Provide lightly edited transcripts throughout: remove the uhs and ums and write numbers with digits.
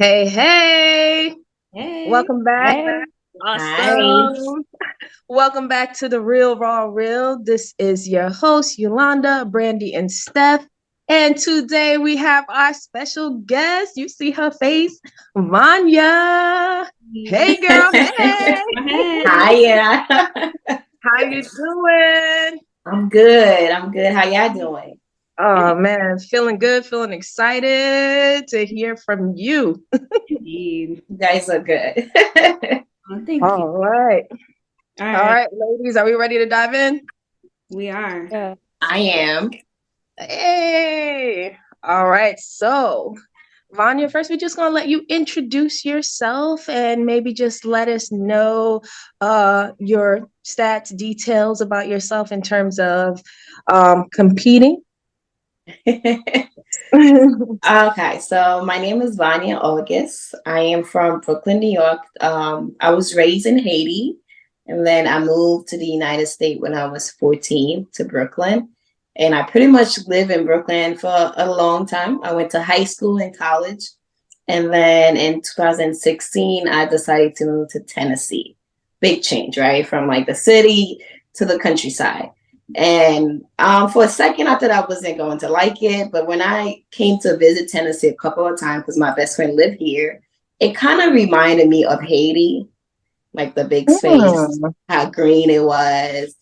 Hey, hey, Hey, welcome back. hey. Hi. Awesome. Welcome back to the Real Raw Real. This is your host, U-Landa, Brandi, and Steph. And today we have our special guest. You see her face, Vanya. Hey, girl. Hey. Hey. Hiya. How you doing? I'm good. I'm good. How y'all doing? Oh, man. Feeling good, feeling excited to hear from you. Indeed. You guys are good. Thank you. All right. All All right, right, ladies, are we ready to dive in? we are. Yeah. I am. Hey. All right. So, Vanya, first we're just gonna let you introduce yourself and maybe just let us know your stats, details about yourself in terms of competing. Okay, so my name is Vania Auguste. I am from Brooklyn, New York. I was raised in Haiti, and then I moved to the United States when I was 14 to Brooklyn. And I pretty much live in Brooklyn for a long time. I went to high school and college. And then in 2016, I decided to move to Tennessee. Big change, right? From like the city to the countryside. And for a second, I thought I wasn't going to like it. But when I came to visit Tennessee a couple of times, because my best friend lived here, it kind of reminded me of Haiti, like the big space, Hmm. how green it was,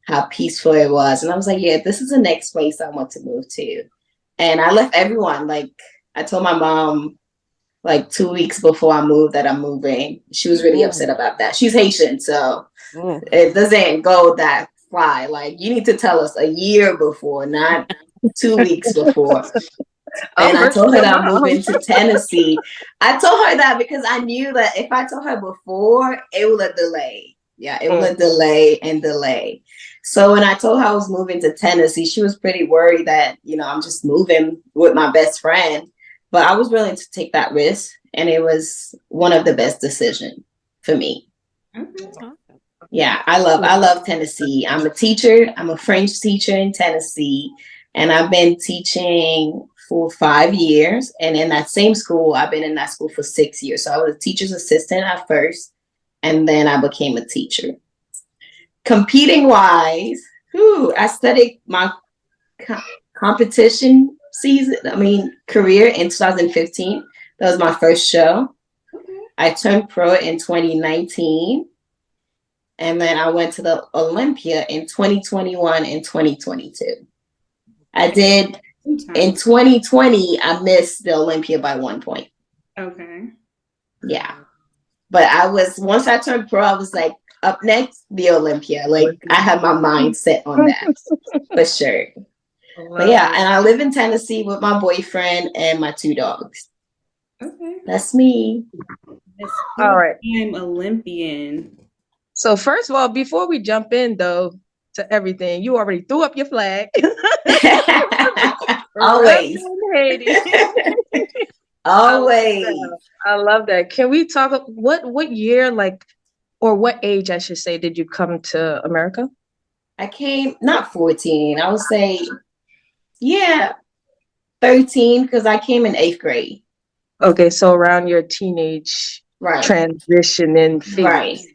how peaceful it was. And I was like, yeah, this is the next place I want to move to. And I left everyone. Like, I told my mom like 2 weeks before I moved that I'm moving. She was really upset about that. She's Haitian, so Mm. it doesn't go that fly. Like you need to tell us a year before, not 2 weeks before. And I'm I versus told her your that I'm mom. moving to Tennessee. I told her that because I knew that if I told her before, it would delay. Yeah, it Mm. would delay and delay. So when I told her I was moving to Tennessee, she was pretty worried that, I'm just moving with my best friend. But I was willing to take that risk. And it was one of the best decisions for me. Okay. That's awesome. Yeah, I love Tennessee. I'm a teacher. I'm a French teacher in Tennessee, and I've been teaching for 5 years. And in that same school, I've been in that school for 6 years. So I was a teacher's assistant at first, and then I became a teacher. Competing wise, I studied my co- competition season. I mean, career in 2015. That was my first show. Okay. I turned pro in 2019. And then I went to the Olympia in 2021 and 2022. I did in Sometime. 2020, I missed the Olympia by 1 point. Okay. Yeah. But once I turned pro, I was like, up next, the Olympia. Like, I had my mind set on that for sure. But Love yeah, it. and I live in Tennessee with my boyfriend and my two dogs. Okay. That's me. Yes, All right. two-time Olympian. So first of all, before we jump in though to everything, you already threw up your flag. Always. Repping Haiti. I love Always. that. I love that. Can we talk what year, like, or what age I should say, did you come to America? I came, not 14, I would say, yeah, 13, because I came in 8th grade. Okay, so around your teenage Right, transition in right. phase.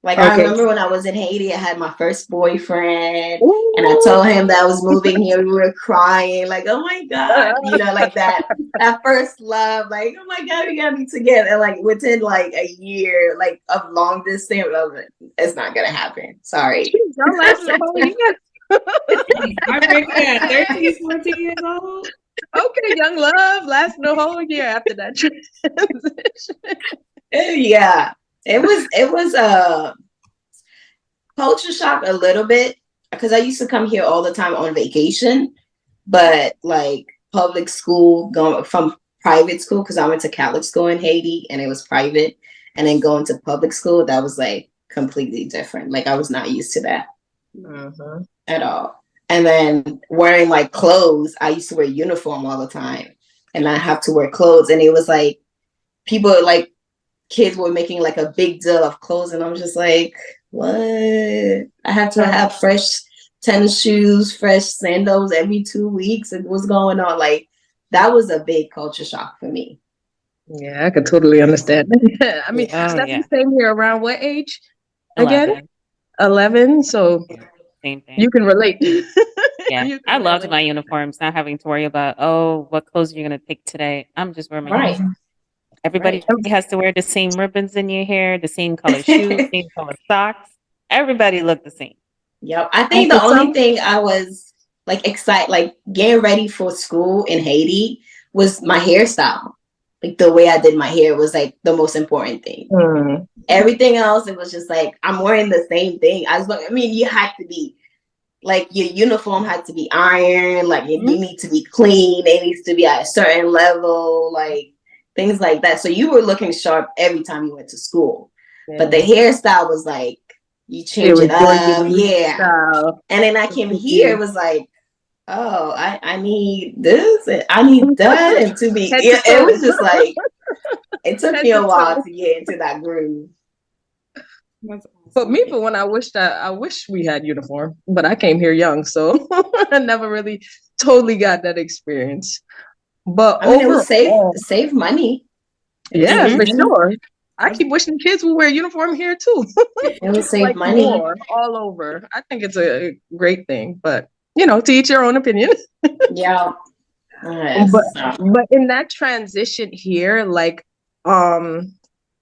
Like I Okay. remember when I was in Haiti, I had my first boyfriend, and I Ooh. told him that I was moving here. We were crying, like, "Oh my God," like that first love, like, "Oh my God, we gotta be together." Like within like a year, like of long distance, I was like, it's not gonna happen. Sorry. Y'all lasted a whole year. Heartbreaking at 13, 14 years old. Okay, young love lasted a whole year after that transition. Yeah, it was a culture shock a little bit because I used to come here all the time on vacation, but like public school going from private school because I went to Catholic school in Haiti and it was private, and then going to public school that was like completely different. Like I was not used to that Mhm. at all. And then wearing like clothes, I used to wear uniform all the time, and I have to wear clothes, and it was like people like kids were making like a big deal of clothes, and I'm just like, what? I have to have fresh tennis shoes, fresh sandals every 2 weeks, and what's going on? Like that was a big culture shock for me. Yeah, I could totally understand. I mean, Oh Steph, yeah, same here. Around what age again? 11. 11. So Yeah, same you thing. can relate. Yeah, You I can loved relate. my uniforms, not having to worry about, oh, what clothes you're gonna pick today. I'm just wearing my Right. uniform. Everybody Right. has to wear the same ribbons in your hair, the same color shoes, same color socks. Everybody looked the same. Yep. I And think for the only some, thing I was like excited, like getting ready for school in Haiti was my hairstyle. Like the way I did my hair was like the most important thing. mm, Everything else, it was just like I'm wearing the same thing. I was like, I mean, you had to be like your uniform had to be iron, like you need to be clean, it needs to be at a certain level, like things like that. So you were looking sharp every time you went to school. But the yeah, hairstyle was like you it change was it your up. unique Yeah. style. And then I came here, it was like, oh, I need this and I need that. And to be Head to it toe. was just like it took Head me to a while toe. to get into that groove. That's But awesome. me, for when I wish we had uniform, but I came here young, so I never really totally got that experience. But I mean, it was overall, save money. It was yeah, save Hmm. for money. sure. I That's keep wishing kids would wear uniform here too. It was save Like money. more all over. I think it's a great thing, but to each your own opinion. Yeah. But Yes. but in that transition here, like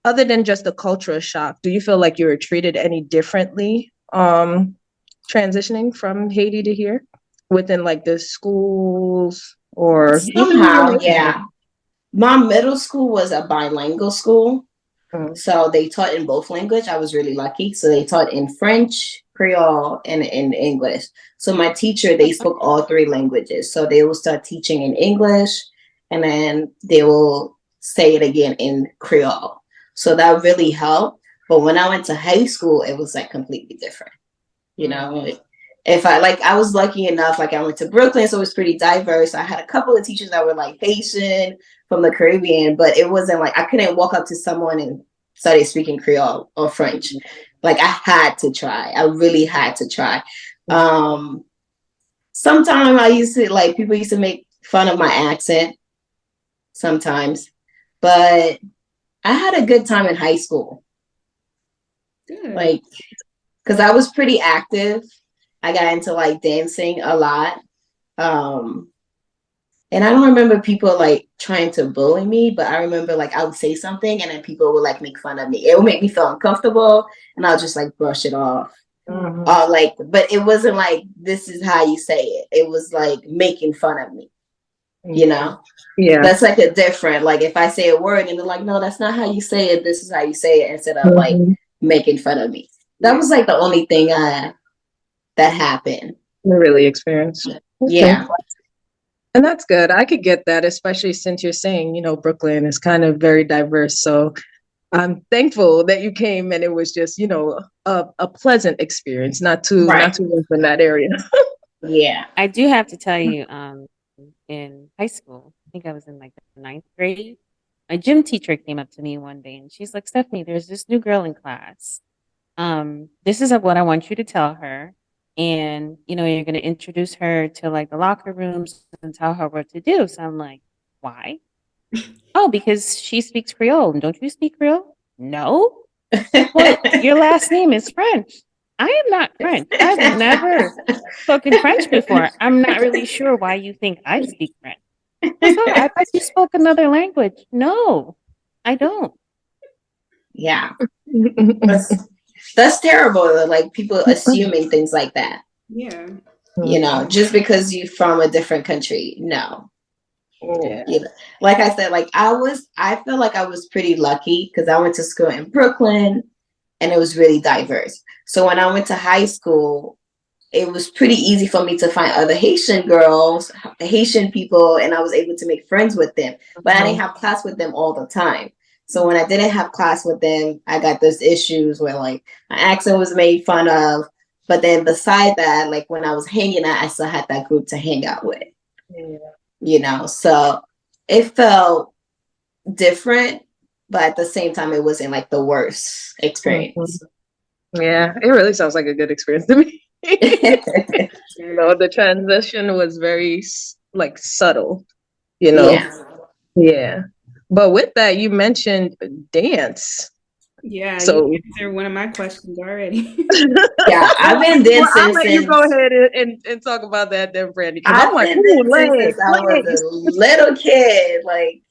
other than just the cultural shock, do you feel like you were treated any differently transitioning from Haiti to here within like the schools or even in your Somehow, neighborhood? yeah. My middle school was a bilingual school. Mm. So they taught in both language. I was really lucky. So they taught in French, Creole, and in English. So my teacher, they spoke all three languages. So they will start teaching in English and then they will say it again in Creole. So that really helped. But when I went to high school, it was like completely different. You know, if I like, I was lucky enough, like I went to Brooklyn, so it was pretty diverse. I had a couple of teachers that were like Haitian from the Caribbean, but it wasn't like I couldn't walk up to someone and started speaking Creole or French. Like I had to try. I really had to try. Um, Sometimes I used to like people used to make fun of my accent sometimes, but I had a good time in high school. good. Like, because I was pretty active. I got into like dancing a lot. Um, and I don't remember people like trying to bully me, but I remember like I would say something and then people would like make fun of me. It would make me feel uncomfortable and I'll just like brush it off. Mhm. Like, but it wasn't like this is how you say it. It was like making fun of me, you know? Yeah. That's like a different, like if I say a word and they're like, no, that's not how you say it. This is how you say it instead of like Mhm. making fun of me. That was like the only thing that happened. Really experienced. Okay. Yeah. And that's good. I could get that, especially since you're saying, Brooklyn is kind of very diverse. So I'm thankful that you came and it was just, a pleasant experience, not Right. too rough in that area. Yeah. I do have to tell you, in high school, I think I was in like the ninth grade. My gym teacher came up to me one day and she's like, Stephanie, there's this new girl in class. This is what I want you to tell her. And, you're going to introduce her to like the locker rooms and tell her what to do. So I'm like, why? Oh, because she speaks Creole. And don't you speak Creole? No. Well, your last name is French. I am not French. I've never spoken French before. I'm not really sure why you think I speak French. So I thought you spoke another language. No, I don't. Yeah. That's terrible. Like people assuming things like that. Yeah. Just because you're from a different country. No. Yeah. Like I said, like I feel like I was pretty lucky because I went to school in Brooklyn and it was really diverse. So when I went to high school, it was pretty easy for me to find other Haitian girls, Haitian people, and I was able to make friends with them. But I didn't have class with them all the time. So when I didn't have class with them, I got those issues where like my accent was made fun of. But then beside that, like when I was hanging out, I still had that group to hang out with, So it felt different, but at the same time, it wasn't like the worst experience. Yeah, it really sounds like a good experience to me. The transition was very like subtle, Yeah. Yeah. But with that, you mentioned dance. Yeah, So you answered one of my questions already. Yeah, I've been well, I'll dancing let you go since ahead and talk about that then, Brandi, because I'm I've like, been ooh, dancing legs, since I was legs. a little kid. Like,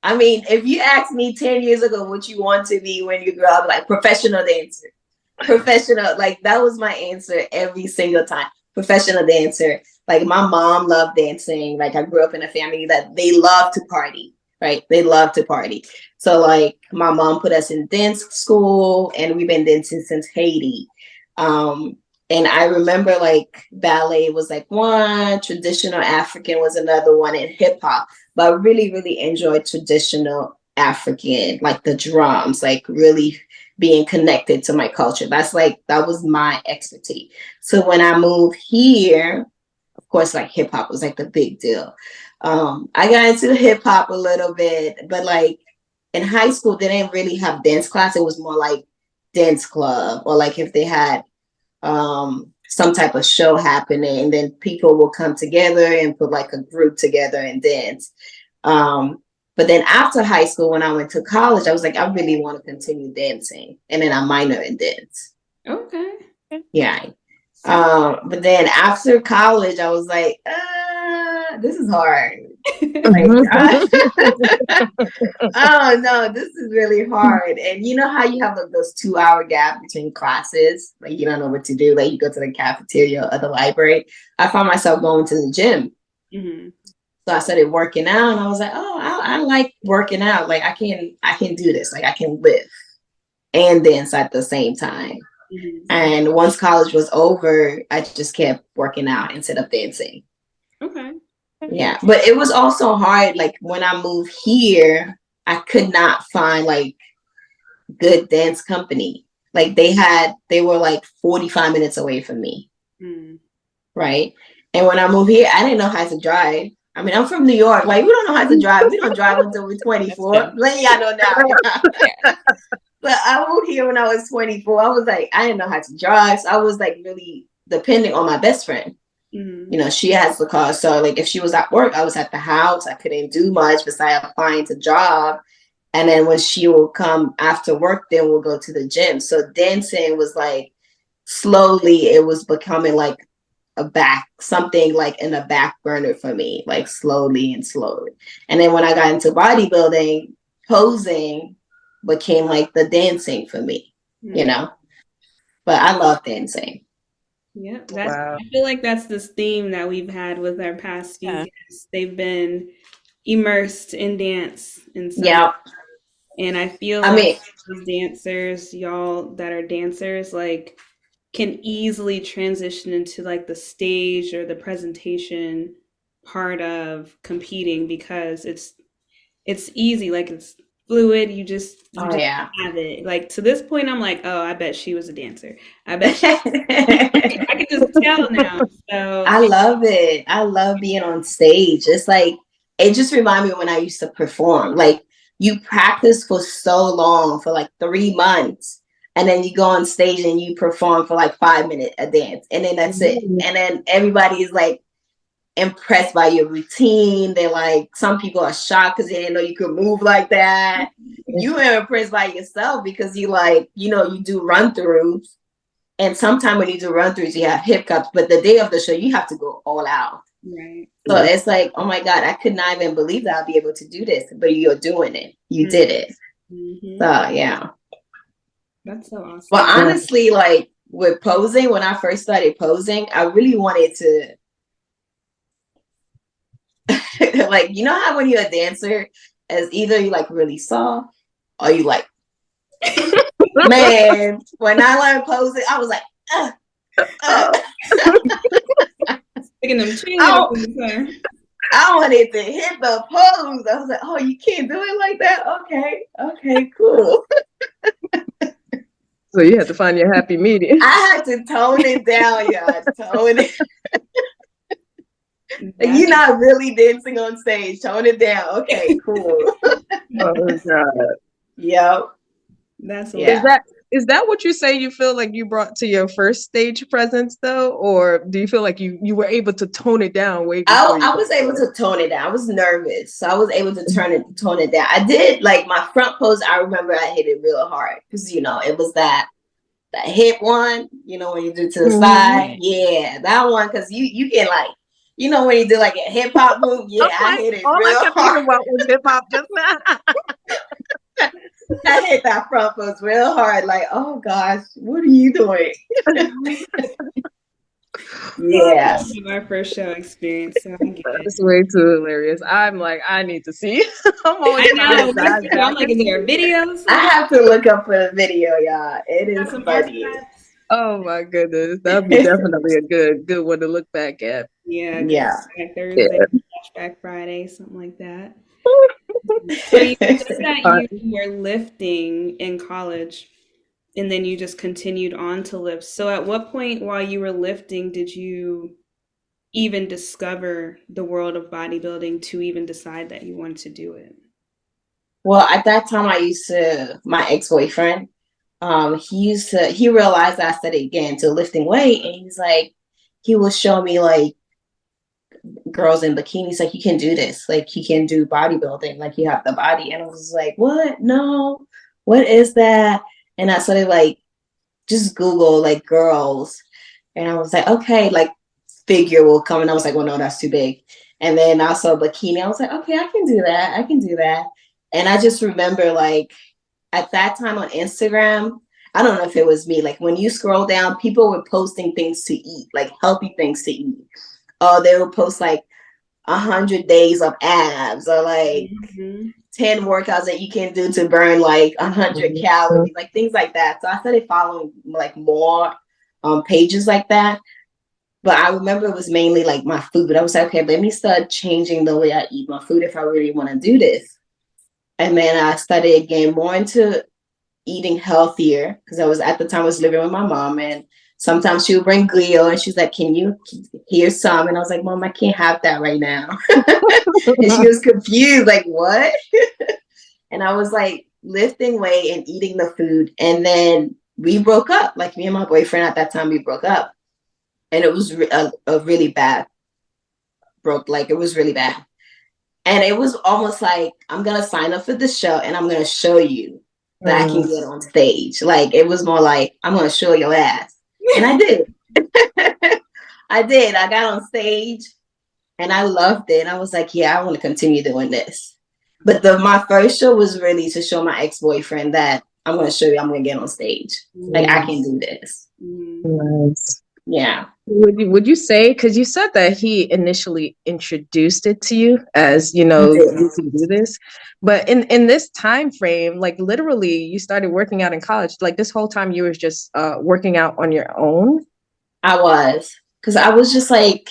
I mean, if you asked me 10 years ago what you want to be when you grow up, like professional dancer. Professional, like that was my answer every single time. Professional dancer. Like my mom loved dancing. Like I grew up in a family that they love to party, right? They love to party. So like my mom put us in dance school and we've been dancing since Haiti. Um, and I remember like ballet was like one, traditional African was another one, and hip hop. But I really, really enjoyed traditional African, like the drums, like really being connected to my culture. That was my expertise. So when I moved here, of course, like hip hop was like the big deal. I got into hip hop a little bit, but like in high school, they didn't really have dance class. It was more like dance club, or like if they had some type of show happening, and then people will come together and put like a group together and dance. Um, but then after high school, when I went to college, I was like, I really want to continue dancing. And then I minored in dance. Okay. Yeah. But then after college, I was like, this is hard. Like, oh no, this is really hard. And you know how you have like those 2 hour gap between classes? Like you don't know what to do. Like you go to the cafeteria or the library. I found myself going to the gym. Mm-hmm. So I started working out, and I was like, oh, I like working out. Like I can do this. Like I can live and dance at the same time. Mm-hmm. And once college was over, I just kept working out instead of dancing. Okay. Yeah. But it was also hard. Like when I moved here, I could not find like good dance company. Like they were like 45 minutes away from me. Mm. Right. And when I moved here, I didn't know how to drive. I mean, I'm from New York. Like, we don't know how to drive. We don't drive until we're 24. Let y'all know now. But I moved here when I was 24. I was like, I didn't know how to drive. So I was like really dependent on my best friend. Mm-hmm. You know, she has the car. So like if she was at work, I was at the house. I couldn't do much besides applying to job. And then when she will come after work, then we'll go to the gym. So dancing was like slowly, it was becoming like something like in a back burner for me, like slowly and slowly. And then when I got into bodybuilding, posing became like the dancing for me, you know. But I love dancing. Yeah, Wow. I feel like that's this theme that we've had with our past few guests. They've been immersed in dance in some Yeah. and I feel I like mean, these dancers, y'all that are dancers, like can easily transition into like the stage or the presentation part of competing because it's easy, like it's fluid. You oh just yeah. have it. Like to this point, I'm like, oh, I bet she was a dancer. I bet she. I can just tell now. So I love it. I love being on stage. It's like it just reminds me when I used to perform. Like you practice for so long, for like 3 months, and then you go on stage and you perform for like 5 minutes a dance, and then that's it. And then everybody is like impressed by your routine. They're like, some people are shocked because they didn't know you could move like that. You are impressed by yourself because you like, you know, you do run throughs. And sometimes when you do run throughs, you have hiccups, but the day of the show, you have to go all out. right. So it's like, oh my God, I could not even believe that I'll be able to do this, but you're doing it. You did it. Mm-hmm. So yeah. That's so awesome. But honestly, like with posing, when I first started posing, I really wanted to like, you know how when you're a dancer, as either you like really soft or you like, man, when I learned posing, I was like, Sticking them cheerleaders. I wanted to hit the pose. I was like, oh, you can't do it like that? Okay, cool. So you had to find your happy medium. I had to tone it down, y'all. Tone it. You're not really dancing on stage. Tone it down. Okay, cool. Oh God. Yep. That's yeah. Is that what you say you feel like you brought to your first stage presence though? Or do you feel like you were able to tone it down way before you I was able to tone it down. I was nervous, so I was able to tone it down. I did like my front pose. I remember I hit it real hard because it was that hip one. When you do to the side, yeah, that one. Because you can like, when you do like a hip hop move, yeah, I hit it all I real kept thinking hard. about was hip hop just now. I hit that front pose real hard. Like, oh gosh, what are you doing? Yeah. That was my first show experience, so I get it. That's way too hilarious. I'm like, I need to see. I'm always I trying know. to dive I'm down. like, is there a video? I have to look up for the video, y'all. It is Some funny. artifacts? Oh my goodness, that'd be definitely a good one to look back at. Yeah, Yeah. Flashback Thursday, Flashback Friday, something like that. So you said that you were lifting in college, and then you just continued on to lift. So at what point while you were lifting did you even discover the world of bodybuilding to even decide that you wanted to do it? Well, at that time, my ex-boyfriend, he realized I started getting into lifting weight, and he was showing me like girls in bikinis, like, you can do this, like, you can do bodybuilding, like, you have the body. And I was like, what? No, what is that? And I started like just Google like girls, and I was like, okay, like figure will come, and I was like, well, no, that's too big. And then I saw bikini, I was like, okay, I can do that. And I just remember like at that time on Instagram, I don't know if it was me, like when you scroll down, people were posting things to eat, like healthy things to eat. Oh, they would post like 100 days of abs, or like 10 workouts that you can do to burn like 100 calories, like things like that. So I started following like more pages like that. But I remember it was mainly like my food. I was like, okay, let me start changing the way I eat my food if I really want to do this. And then I started getting more into eating healthier, because at the time I was living with my mom, and sometimes she would bring Glio, and she's like, here's some? And I was like, Mom, I can't have that right now. And she was confused, like, what? And I was like lifting weight and eating the food. And then we broke up. Like, me and my boyfriend at that time, we broke up. And it was a really bad it was really bad. And it was almost like, I'm going to sign up for the show, and I'm going to show you that I can get on stage. Like, it was more like, I'm going to show your ass. And I did. I got on stage, and I loved it. And I was like, yeah, I want to continue doing this. But my first show was really to show my ex-boyfriend that I'm going to show you, I'm going to get on stage. Like, I can do this. Nice. Yeah. Would you say, because you said that he initially introduced it to you as, you can do this, but in this time frame, like literally you started working out in college, like this whole time you were just working out on your own? I was, because I was just like,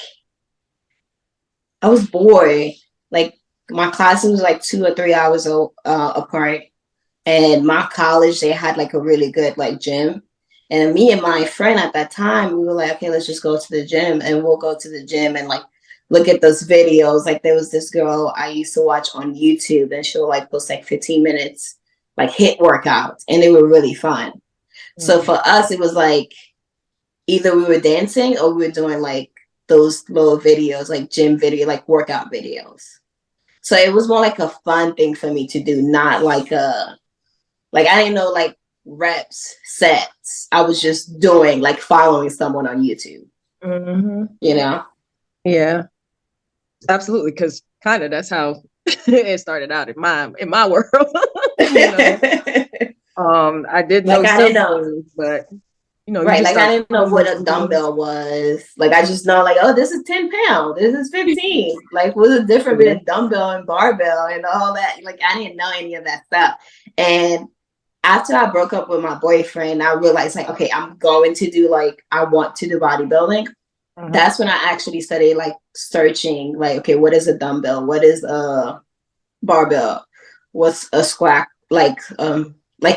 I was bored. Like, my classes was like 2 or 3 hours apart, and my college, they had like a really good like gym. And me and my friend at that time, we were like, okay, let's just go to the gym. And we'll go to the gym and like look at those videos. Like, there was this girl I used to watch on YouTube, and she'll like post like 15 minutes, like HIIT workouts, and they were really fun. Mm-hmm. So for us, it was like either we were dancing or we were doing like those little videos, like gym video, like workout videos. So it was more like a fun thing for me to do, not like I didn't know like reps, sets. I was just doing like following someone on YouTube. Yeah, absolutely, because kind of that's how it started out in my world. I did know I didn't know, but right, like I didn't know what a dumbbell was. Like, I just know like, oh, this is 10 pounds, this is 15. Like, what's the difference between a dumbbell and barbell and all that? Like, I didn't know any of that stuff. And after I broke up with my boyfriend, I realized like, okay, I want to do bodybuilding. That's when I actually started like searching, like, okay, what is a dumbbell? What is a barbell? What's a squat? Like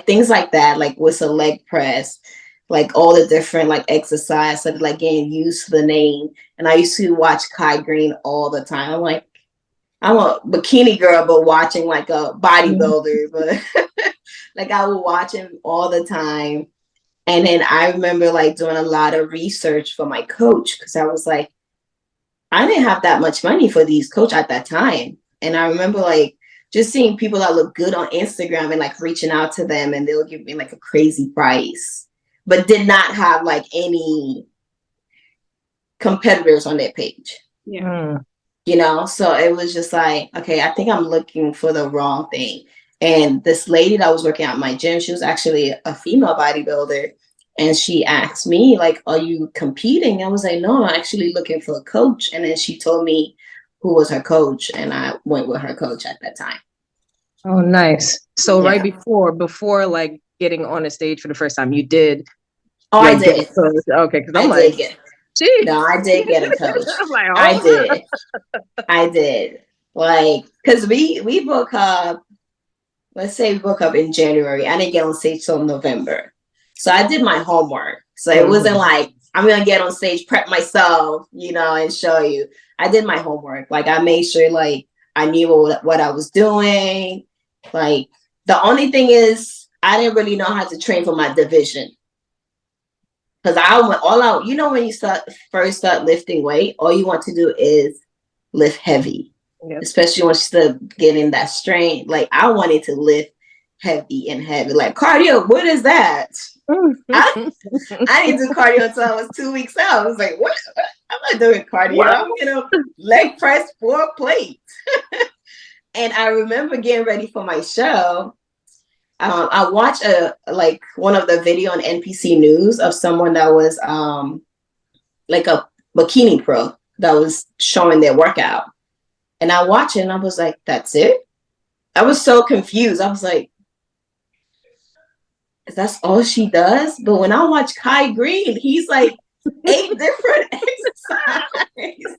things like that. Like, what's a leg press? Like, all the different like exercise. So like getting used to the name. And I used to watch Kai Green all the time. I'm like, I'm a bikini girl, but watching like a bodybuilder, but like I would watch him all the time. And then I remember like doing a lot of research for my coach because I was like, I didn't have that much money for these coach at that time. And I remember like just seeing people that look good on Instagram and like reaching out to them and they'll give me like a crazy price, but did not have like any competitors on their page. Yeah. You know, so it was just like, okay, I think I'm looking for the wrong thing. And this lady that was working at my gym, she was actually a female bodybuilder. And she asked me, like, are you competing? I was like, no, I'm actually looking for a coach. And then she told me who was her coach. And I went with her coach at that time. Oh, nice. So right before like getting on a stage for the first time, you did. Oh, like, I did. Okay, because I'm like, geez. No, I did get a coach. I'm like, I did. Like, because we book up, let's say we book up in January. I didn't get on stage till November. So I did my homework. So it wasn't like, I'm going to get on stage, prep myself, you know, and show you. I did my homework. Like, I made sure, like, I knew what I was doing. Like, the only thing is, I didn't really know how to train for my division. Because I went all out. You know, when you first start lifting weight, all you want to do is lift heavy. Yep. Especially once you start getting that strain. Like, I wanted to lift heavy and heavy. Like, cardio, what is that? I didn't do cardio until I was 2 weeks out. I was like, what? I'm not doing cardio. What? I'm going to leg press 4 plates. And I remember getting ready for my show. I watched one of the video on NPC News of someone that was like a bikini pro that was showing their workout. And I watched it and I was like, that's it? I was so confused. I was like, that's all she does? But when I watch Kai Green, he's like 8 different exercises.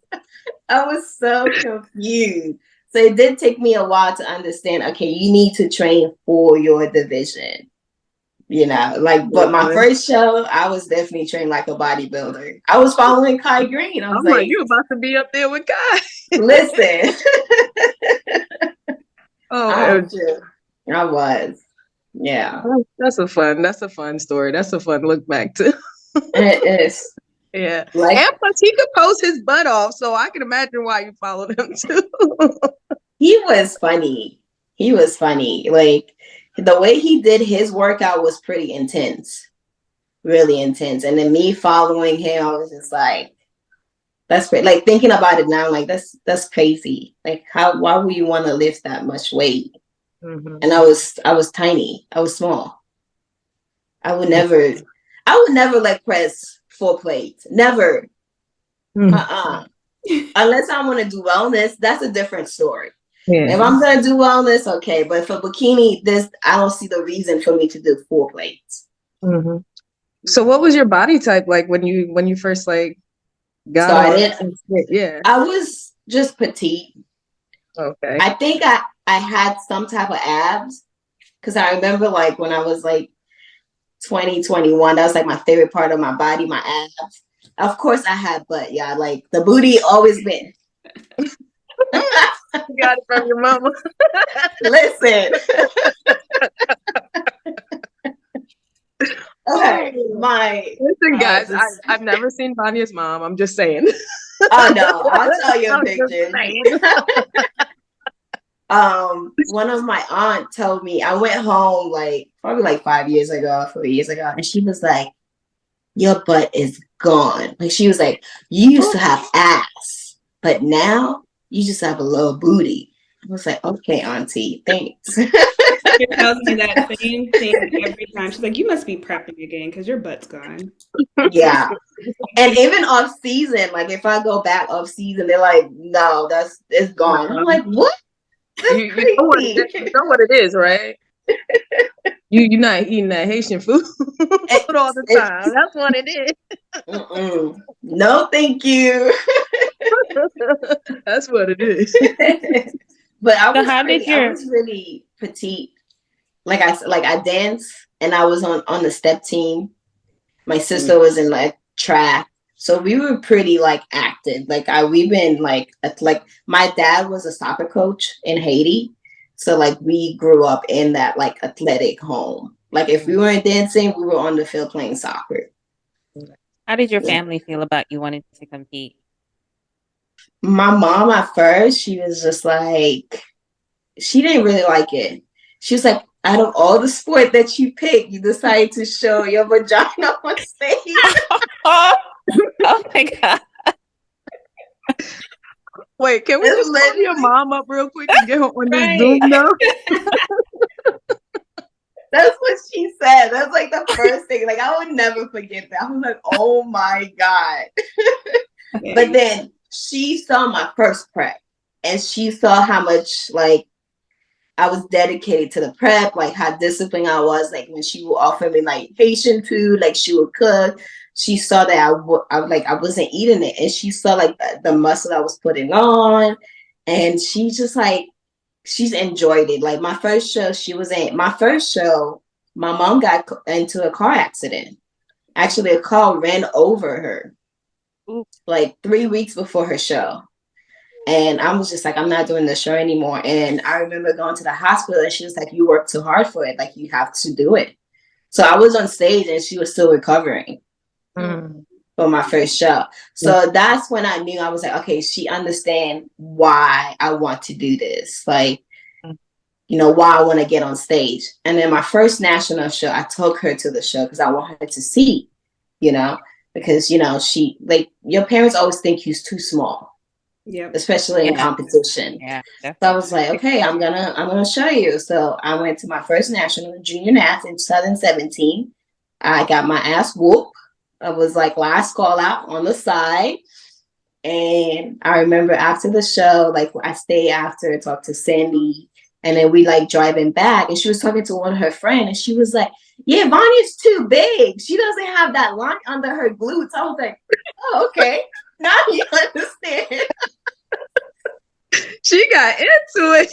I was so confused. So it did take me a while to understand, okay, you need to train for your division. You know, like, but my first show, I was definitely trained like a bodybuilder. I was following Kai Green. I was like, you about to be up there with Kai. Listen. I was. Yeah. That's a fun story. That's a fun look back to. It is. Yeah. And plus he could post his butt off, so I can imagine why you followed him too. He was funny. Like, the way he did his workout was pretty intense. Really intense. And then me following him, I was just like, that's great. Like, thinking about it now, like, that's crazy. Like, why would you want to lift that much weight? Mm-hmm. And I was tiny. I was small. I would never leg press 4 plates. Never. Mm-hmm. Unless I want to do wellness, that's a different story. Yeah. If I'm gonna do wellness, okay. But for bikini, I don't see the reason for me to do 4 plates. Mm-hmm. So what was your body type like when you first like got started? Yeah. I was just petite. Okay. I think I had some type of abs because I remember like when I was like 20, 21, that was like my favorite part of my body, my abs. Of course I had butt, yeah. Like the booty always been. You got it from your mama. Listen. Okay, listen, guys. I've never seen Vania's mom. I'm just saying. Oh no, I'll tell you a picture. One of my aunt told me, I went home like probably like 4 years ago, and she was like, "Your butt is gone." Like she was like, "You used to have ass, but now you just have a little booty." I was like, "Okay, auntie, thanks." She tells me that same thing every time. She's like, "You must be prepping again because your butt's gone." Yeah, and even off season, like if I go back off season, they're like, "No, it's gone." I'm like, "What?" You know what it is, right? You're not eating that Haitian food all the time. That's what it is. No, thank you. That's what it is. But I was really petite. Like I danced and I was on the step team. My sister was in like track. So we were pretty like active. Like we've been like my dad was a soccer coach in Haiti. So like we grew up in that like athletic home. Like if we weren't dancing, we were on the field playing soccer. How did your family feel about you wanting to compete? My mom at first, she was just like, she didn't really like it. She was like, out of all the sport that you picked, you decided to show your vagina on stage. Oh my God. Wait, can we It's just call your literally- mom up real quick and get her on this Right. Zoom now? That's what she said. That's like the first thing. Like I would never forget that. I was like, oh my God. But then she saw my first prep and she saw how much like I was dedicated to the prep, like how disciplined I was. Like when she would offer me like Haitian food, like she would cook. She saw that I wasn't eating it, and she saw like the muscle I was putting on, and she just like she's enjoyed it. Like my first show, my mom got into a car accident. Actually, a car ran over her like 3 weeks before her show. And I was just like, I'm not doing the show anymore. And I remember going to the hospital and she was like, you worked too hard for it. Like, you have to do it. So I was on stage and she was still recovering for my first show. So that's when I knew I was like, okay, she understands why I want to do this. Like, you know, why I want to get on stage. And then my first national show, I took her to the show because I want her to see, you know, because, you know, she, like, your parents always think you're too small. Yep. Especially in competition. Yeah. So I was like, okay, I'm gonna show you. So I went to my first national junior nats in 2017. I got my ass whooped. I was like last call out on the side. And I remember after the show, like I stayed after, talked to Sandy, and then we like driving back, and she was talking to one of her friends, and she was like, yeah, Vania's too big. She doesn't have that line under her glutes. I was like, oh, okay. Now you understand. She got into it.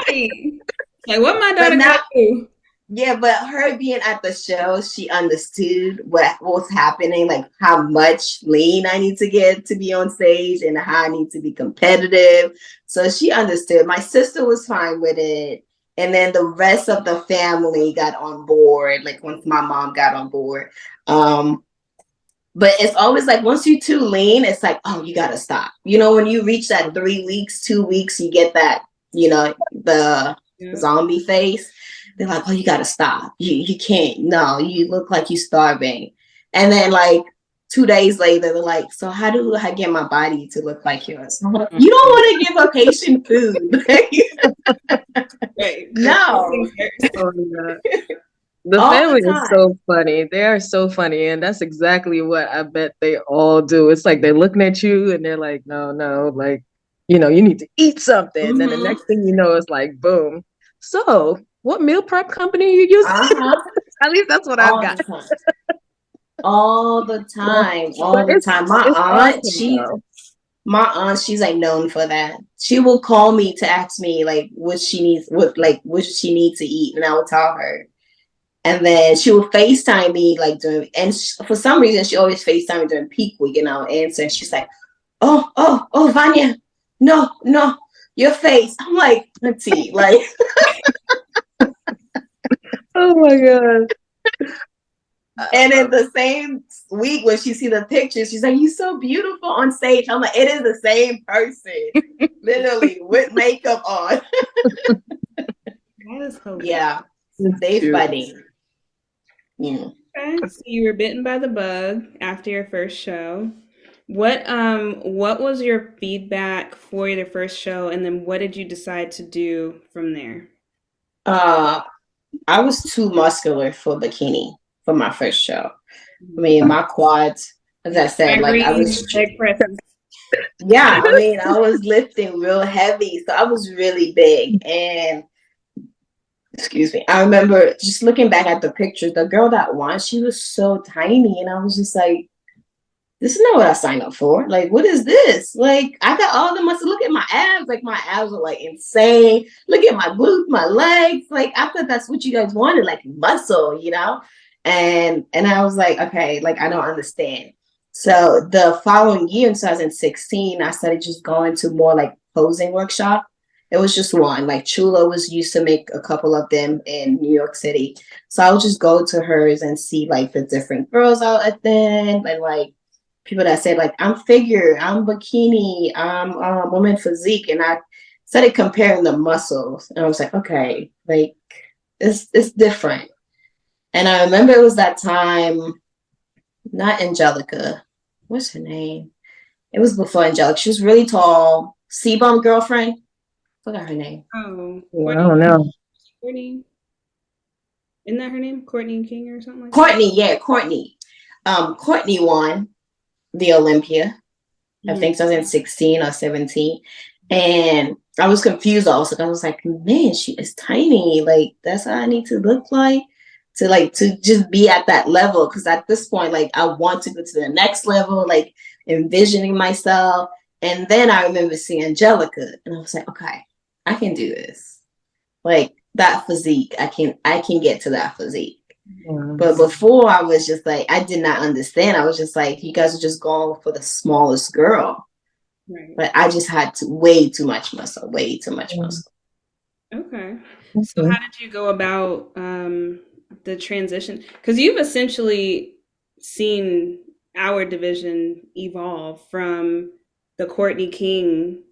Right. Like what my daughter got to. Yeah, but her being at the show, she understood what was happening, like how much lean I need to get to be on stage and how I need to be competitive. So she understood. My sister was fine with it. And then the rest of the family got on board, like once my mom got on board. But it's always like once you're too lean, it's like, oh, you gotta stop. You know, when you reach that 3 weeks, 2 weeks, you get that, you know, the zombie face. They're like, oh, you gotta stop. You can't. No, you look like you're starving. And then like 2 days later, they're like, so how do I get my body to look like yours? I'm like, you don't want to give a patient food. Right. No. The family is so funny. They are so funny. And that's exactly what I bet they all do. It's like they're looking at you and they're like, no, like, you know, you need to eat something. Mm-hmm. Then the next thing you know, it's like, boom. So what meal prep company are you using? At least that's what I've got. All the time. My aunt, she's like known for that. She will call me to ask me like what she needs to eat. And I will tell her. And then she will FaceTime me like for some reason she always FaceTime me during peak week and I'll answer. And she's like, oh, Vania, no, your face. I'm like, auntie, like. Oh my God. And in the same week when she see the pictures, she's like, you're so beautiful on stage. I'm like, it is the same person, literally with makeup on. That is hilarious. Yeah, they funny. Yeah. Okay, so you were bitten by the bug after your first show. What was your feedback for your first show, and then what did you decide to do from there? I was too muscular for bikini for my first show. I mean, my quads, as I said, like I was. Yeah, I mean, I was lifting real heavy, so I was really big. And excuse me, I remember just looking back at the pictures. The girl that won, she was so tiny, and I was just like, "This is not what I signed up for. Like, what is this? Like, I got all the muscle. Look at my abs. Like, my abs are like insane. Look at my glutes, my legs. Like, I thought that's what you guys wanted, like muscle, you know." And I was like, okay, like I don't understand. So the following year in 2016, I started just going to more like posing workshop. It was just one. Like Chula was used to make a couple of them in New York City. So I would just go to hers and see like the different girls out at then, and like people that said like I'm figure, I'm bikini, I'm woman physique, and I started comparing the muscles, and I was like, okay, like it's different. And I remember it was that time, not Angelica, what's her name? It was before Angelica. She was really tall, C-Bomb girlfriend. Forgot her name. Oh, I don't know. Courtney. Isn't that her name? Courtney King or something like Courtney, yeah, Courtney. Courtney won the Olympia. I think 2016 or 17. And I was confused also. I was like, man, she is tiny. Like, that's how I need to look like to just be at that level. Because at this point, like, I want to go to the next level, like envisioning myself. And then I remember seeing Angelica, and I was like, okay, I can do this. Like that physique, I can get to that physique. But before, I was just like, I did not understand. I was just like, you guys are just going for the smallest girl. Right. But I just had way too much muscle. Okay. So how did you go about the transition? Because you've essentially seen our division evolve from the Courtney King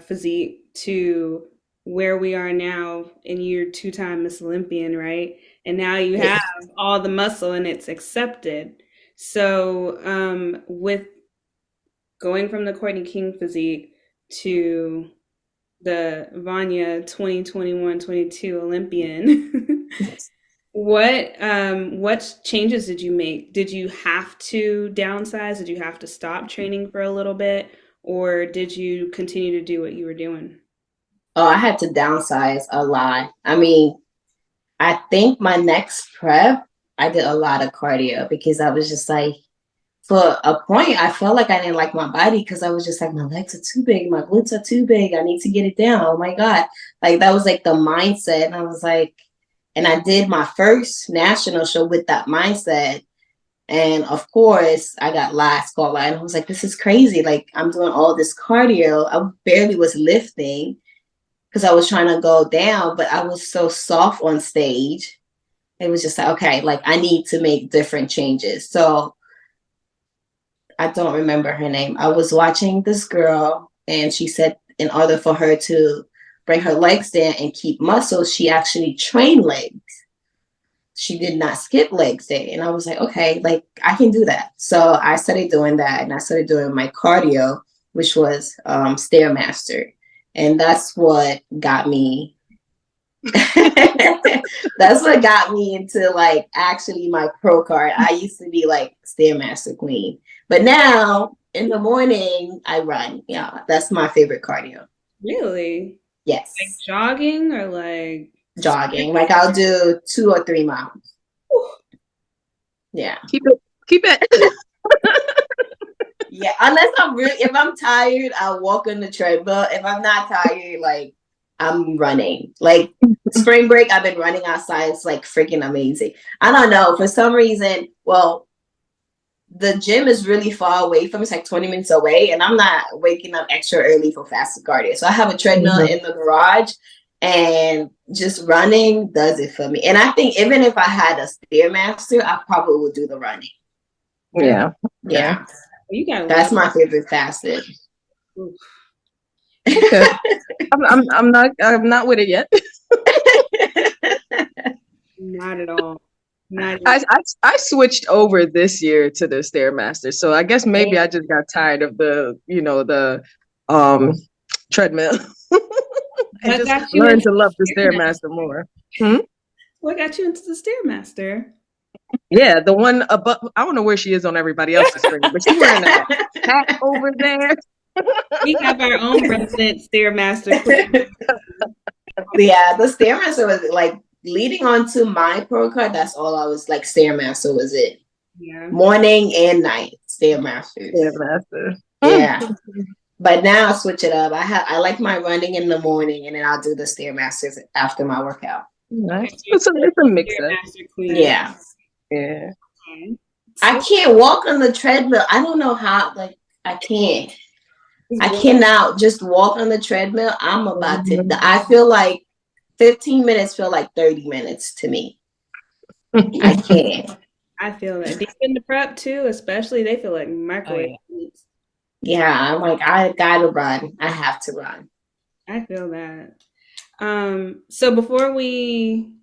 physique to where we are now, and you're two-time Miss Olympian, right? And now you have all the muscle and it's accepted. So with going from the Courtney King physique to the Vania 2021-22 Olympian, what changes did you make? Did you have to downsize? Did you have to stop training for a little bit? Or did you continue to do what you were doing? Oh, I had to downsize a lot. I mean, I think my next prep, I did a lot of cardio because I was just like, for a point, I felt like I didn't like my body because I was just like, my legs are too big, my glutes are too big, I need to get it down. Oh my God. Like that was like the mindset. And I was like, and I did my first national show with that mindset. And of course, I got last call line. I was like, this is crazy. Like I'm doing all this cardio. I barely was lifting because I was trying to go down, but I was so soft on stage. It was just like, okay, like I need to make different changes. So I don't remember her name. I was watching this girl and she said in order for her to bring her legs down and keep muscles, she actually trained legs. She did not skip legs day. And I was like, okay, like I can do that. So I started doing that, and I started doing my cardio, which was Stairmaster. And that's what got me that's what got me into like actually my pro card. I used to be like Stairmaster queen. But now in the morning I run. Yeah, that's my favorite cardio. Really? Yes. Like jogging or like jogging. Like I'll do 2 or 3 miles. Yeah. Keep it. Yeah. Unless if I'm tired, I'll walk on the treadmill. If I'm not tired, like I'm running. Like spring break, I've been running outside. It's like freaking amazing. I don't know. For some reason, well, the gym is really far away from me. It's like 20 minutes away, and I'm not waking up extra early for fasted cardio. So I have a treadmill in the garage, and just running does it for me. And I think even if I had a Stairmaster, I probably would do the running. Yeah. You got that's my favorite fasted. Okay. I'm not with it yet. Not at all. I switched over this year to the Stairmaster, so I guess maybe I just got tired of the treadmill. I just learned to love the Stairmaster more. What got you into the Stairmaster? Yeah, the one above. I don't know where she is on everybody else's screen, but she's wearing a hat over there. We have our own resident Stairmaster queen. Yeah, the Stairmaster was like leading on to my pro card. That's all I was like. Stairmaster was it. Yeah. Morning and night Stairmaster. Yeah. But now I switch it up. I like my running in the morning, and then I'll do the Stairmasters after my workout. Nice. It's a mix up. Yeah. Yeah. I can't walk on the treadmill. I don't know how. Like I can't. I cannot just walk on the treadmill. I'm about to, I feel like 15 minutes feel like 30 minutes to me. I can't. I feel that. Deep in the prep too, especially, they feel like microwave. Yeah, I'm like, I gotta run. I have to run. I feel that. So before we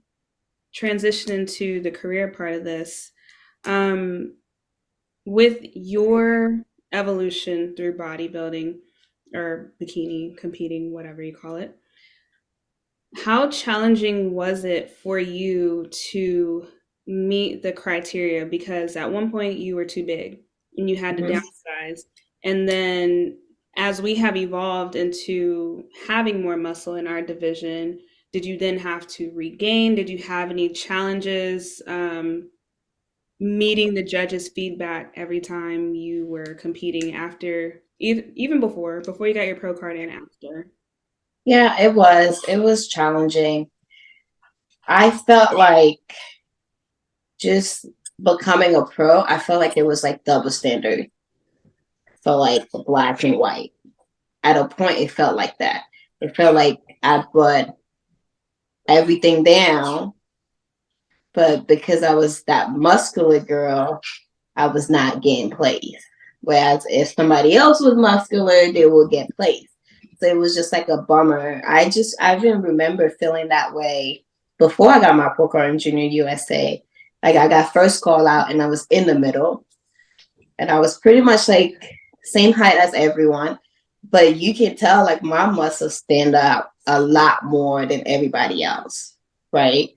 transition into the career part of this, with your evolution through bodybuilding or bikini competing, whatever you call it, how challenging was it for you to meet the criteria? Because at one point you were too big and you had to downsize. And then as we have evolved into having more muscle in our division, did you then have to regain? Did you have any challenges meeting the judges' feedback every time you were competing after, even before you got your pro card and after? Yeah, it was challenging. I felt like just becoming a pro, I felt like it was like double standard for like black and white. At a point, it felt like that. It felt like I put everything down, but because I was that muscular girl, I was not getting placed. Whereas if somebody else was muscular, they would get placed. So it was just like a bummer. I even remember feeling that way before I got my pro card in Junior USA. Like I got first call out and I was in the middle. And I was pretty much like same height as everyone. But you can tell like my muscles stand out a lot more than everybody else. Right.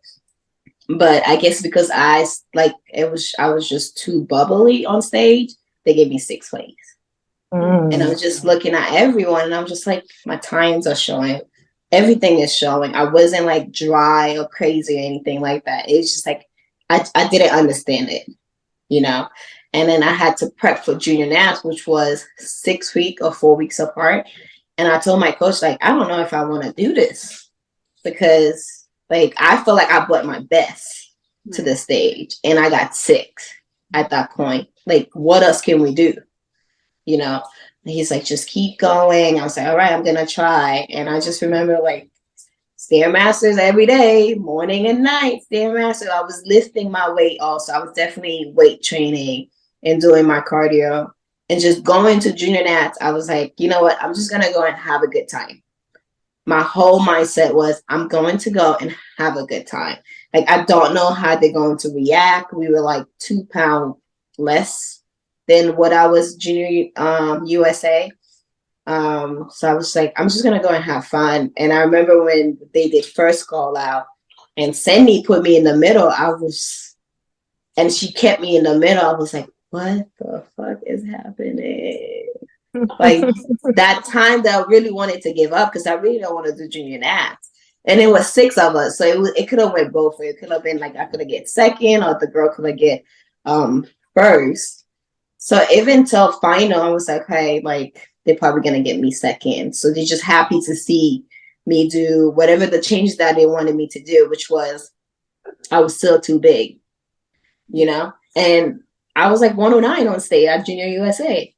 But I guess because I was just too bubbly on stage, they gave me 6th place. And I was just looking at everyone and I'm just like, my times are showing. Everything is showing. I wasn't like dry or crazy or anything like that. It's just like, I didn't understand it, you know? And then I had to prep for junior naps, which was 6 weeks or 4 weeks apart. And I told my coach, like, I don't know if I want to do this because like, I feel like I brought my best to the stage and I got 6 at that point. Like, what else can we do? You know, and he's like, just keep going. I was like, all right, I'm going to try. And I just remember like Stairmasters every day, morning and night, Stairmasters. I was lifting my weight also. I was definitely weight training and doing my cardio and just going to junior nats. I was like, you know what? I'm just going to go and have a good time. My whole mindset was I'm going to go and have a good time. Like, I don't know how they're going to react. We were like 2 pounds less than what I was junior USA. So I was like, I'm just going to go and have fun. And I remember when they did first call out and Cindy put me in the middle, and she kept me in the middle. I was like, what the fuck is happening? Like that time that I really wanted to give up because I really don't want to do junior nats. And it was 6 of us. So it could have went both ways. It could have been like I could have get second or the girl could have get first. So even till final, I was like, hey, like they're probably gonna get me second. So they're just happy to see me do whatever the change that they wanted me to do, which was I was still too big, you know? And I was like 109 on stage at Junior USA.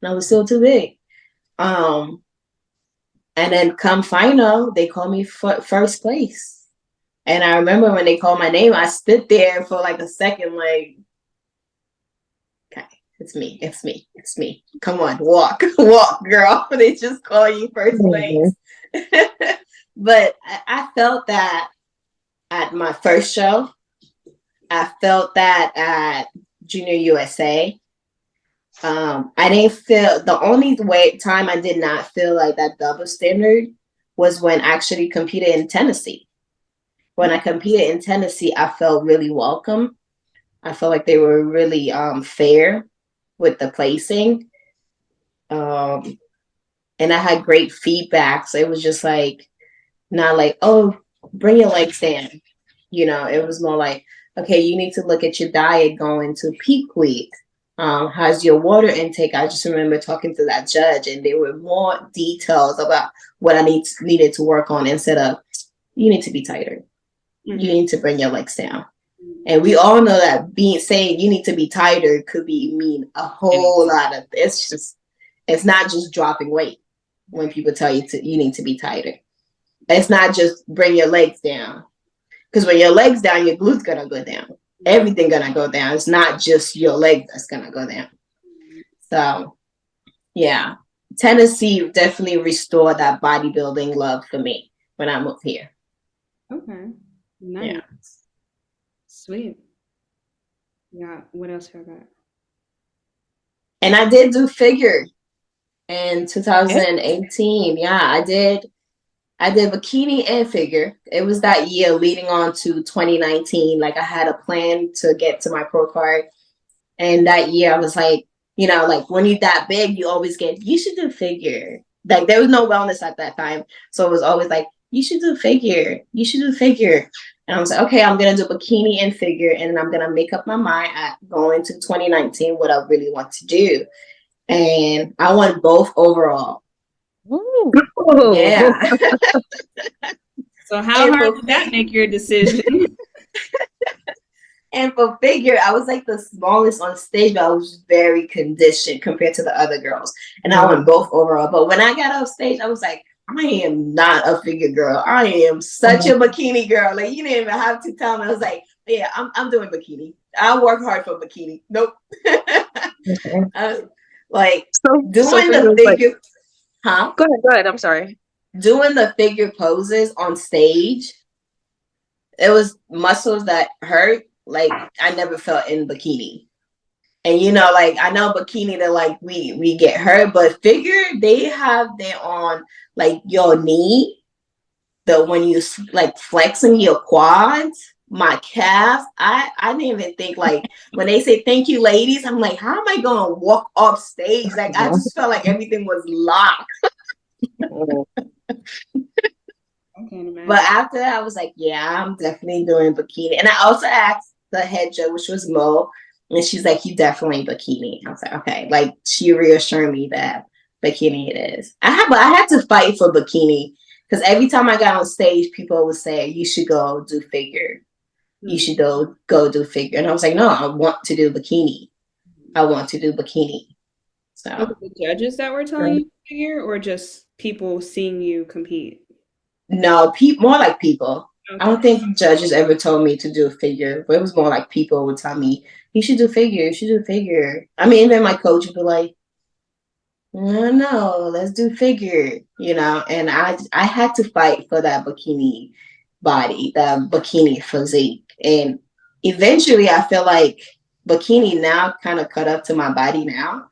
And I was still too big. And then come final, they called me first place. And I remember when they called my name, I stood there for like a second, like, okay, it's me. Come on, walk, girl. They just call you first place. But I felt that at my first show. I felt that at Junior USA. I didn't feel the only time I did not feel like that double standard was when I actually competed in Tennessee. When I competed in Tennessee, I felt really welcome. I felt like they were really fair with the placing. And I had great feedback. So it was just like, not like, oh, bring your legs down. You know, it was more like, okay, you need to look at your diet going to peak week. How's your water intake? I just remember talking to that judge and there were more details about what I needed to work on instead of, you need to be tighter. Mm-hmm. You need to bring your legs down. And we all know that saying you need to be tighter could mean a whole lot of, it's just, It's not just dropping weight when people tell you you need to be tighter. It's not just bring your legs down. Because when your legs down, your glutes gonna go down. Everything gonna go down. It's not just your leg that's gonna go down. So yeah. Tennessee definitely restored that bodybuilding love for me when I moved here. Okay. Nice. Yeah. Sweet. Yeah. What else have I got? And I did do figure in 2018. Yeah, I did bikini and figure. It was that year leading on to 2019. Like I had a plan to get to my pro card. And that year I was like, you know, like when you're that big, you always you should do figure. Like there was no wellness at that time. So it was always like, you should do figure. You should do figure. And I was like, okay, I'm going to do bikini and figure. And I'm going to make up my mind at going to 2019, what I really want to do. And I won both overall. Ooh. Yeah. So how hard did that make your decision? And for figure, I was like the smallest on stage, but I was very conditioned compared to the other girls. And I won both overall. But when I got off stage, I was like, I am not a figure girl. I am such a bikini girl. Like you didn't even have to tell me. I was like, yeah, I'm doing bikini. I work hard for bikini. Nope. Like doing the figure. Huh? Go ahead. I'm sorry. Doing the figure poses on stage, it was muscles that hurt like I never felt in bikini. And you know, like I know bikini that like we get hurt, but figure they have their on like your knee, the when you like flexing your quads, my calf. I didn't even think like when they say thank you, ladies. I'm like, how am I gonna walk off stage? Like I just felt like everything was locked. But after that, I was like, yeah, I'm definitely doing bikini. And I also asked the head judge, which was Mo, and she's like, you definitely bikini. I was like, okay. Like she reassured me that bikini it is. I had to fight for bikini because every time I got on stage, people would say, you should go do figure. You should go do figure. And I was like, no, I want to do bikini. I want to do bikini. So was it the judges that were telling you figure or just people seeing you compete? No, more like people. Okay. I don't think judges ever told me to do a figure, but it was more like people would tell me, you should do figure, you should do figure. I mean, even my coach would be like, no, let's do figure, you know, and I had to fight for that bikini body, that bikini physique. And eventually I feel like bikini now kind of cut up to my body now.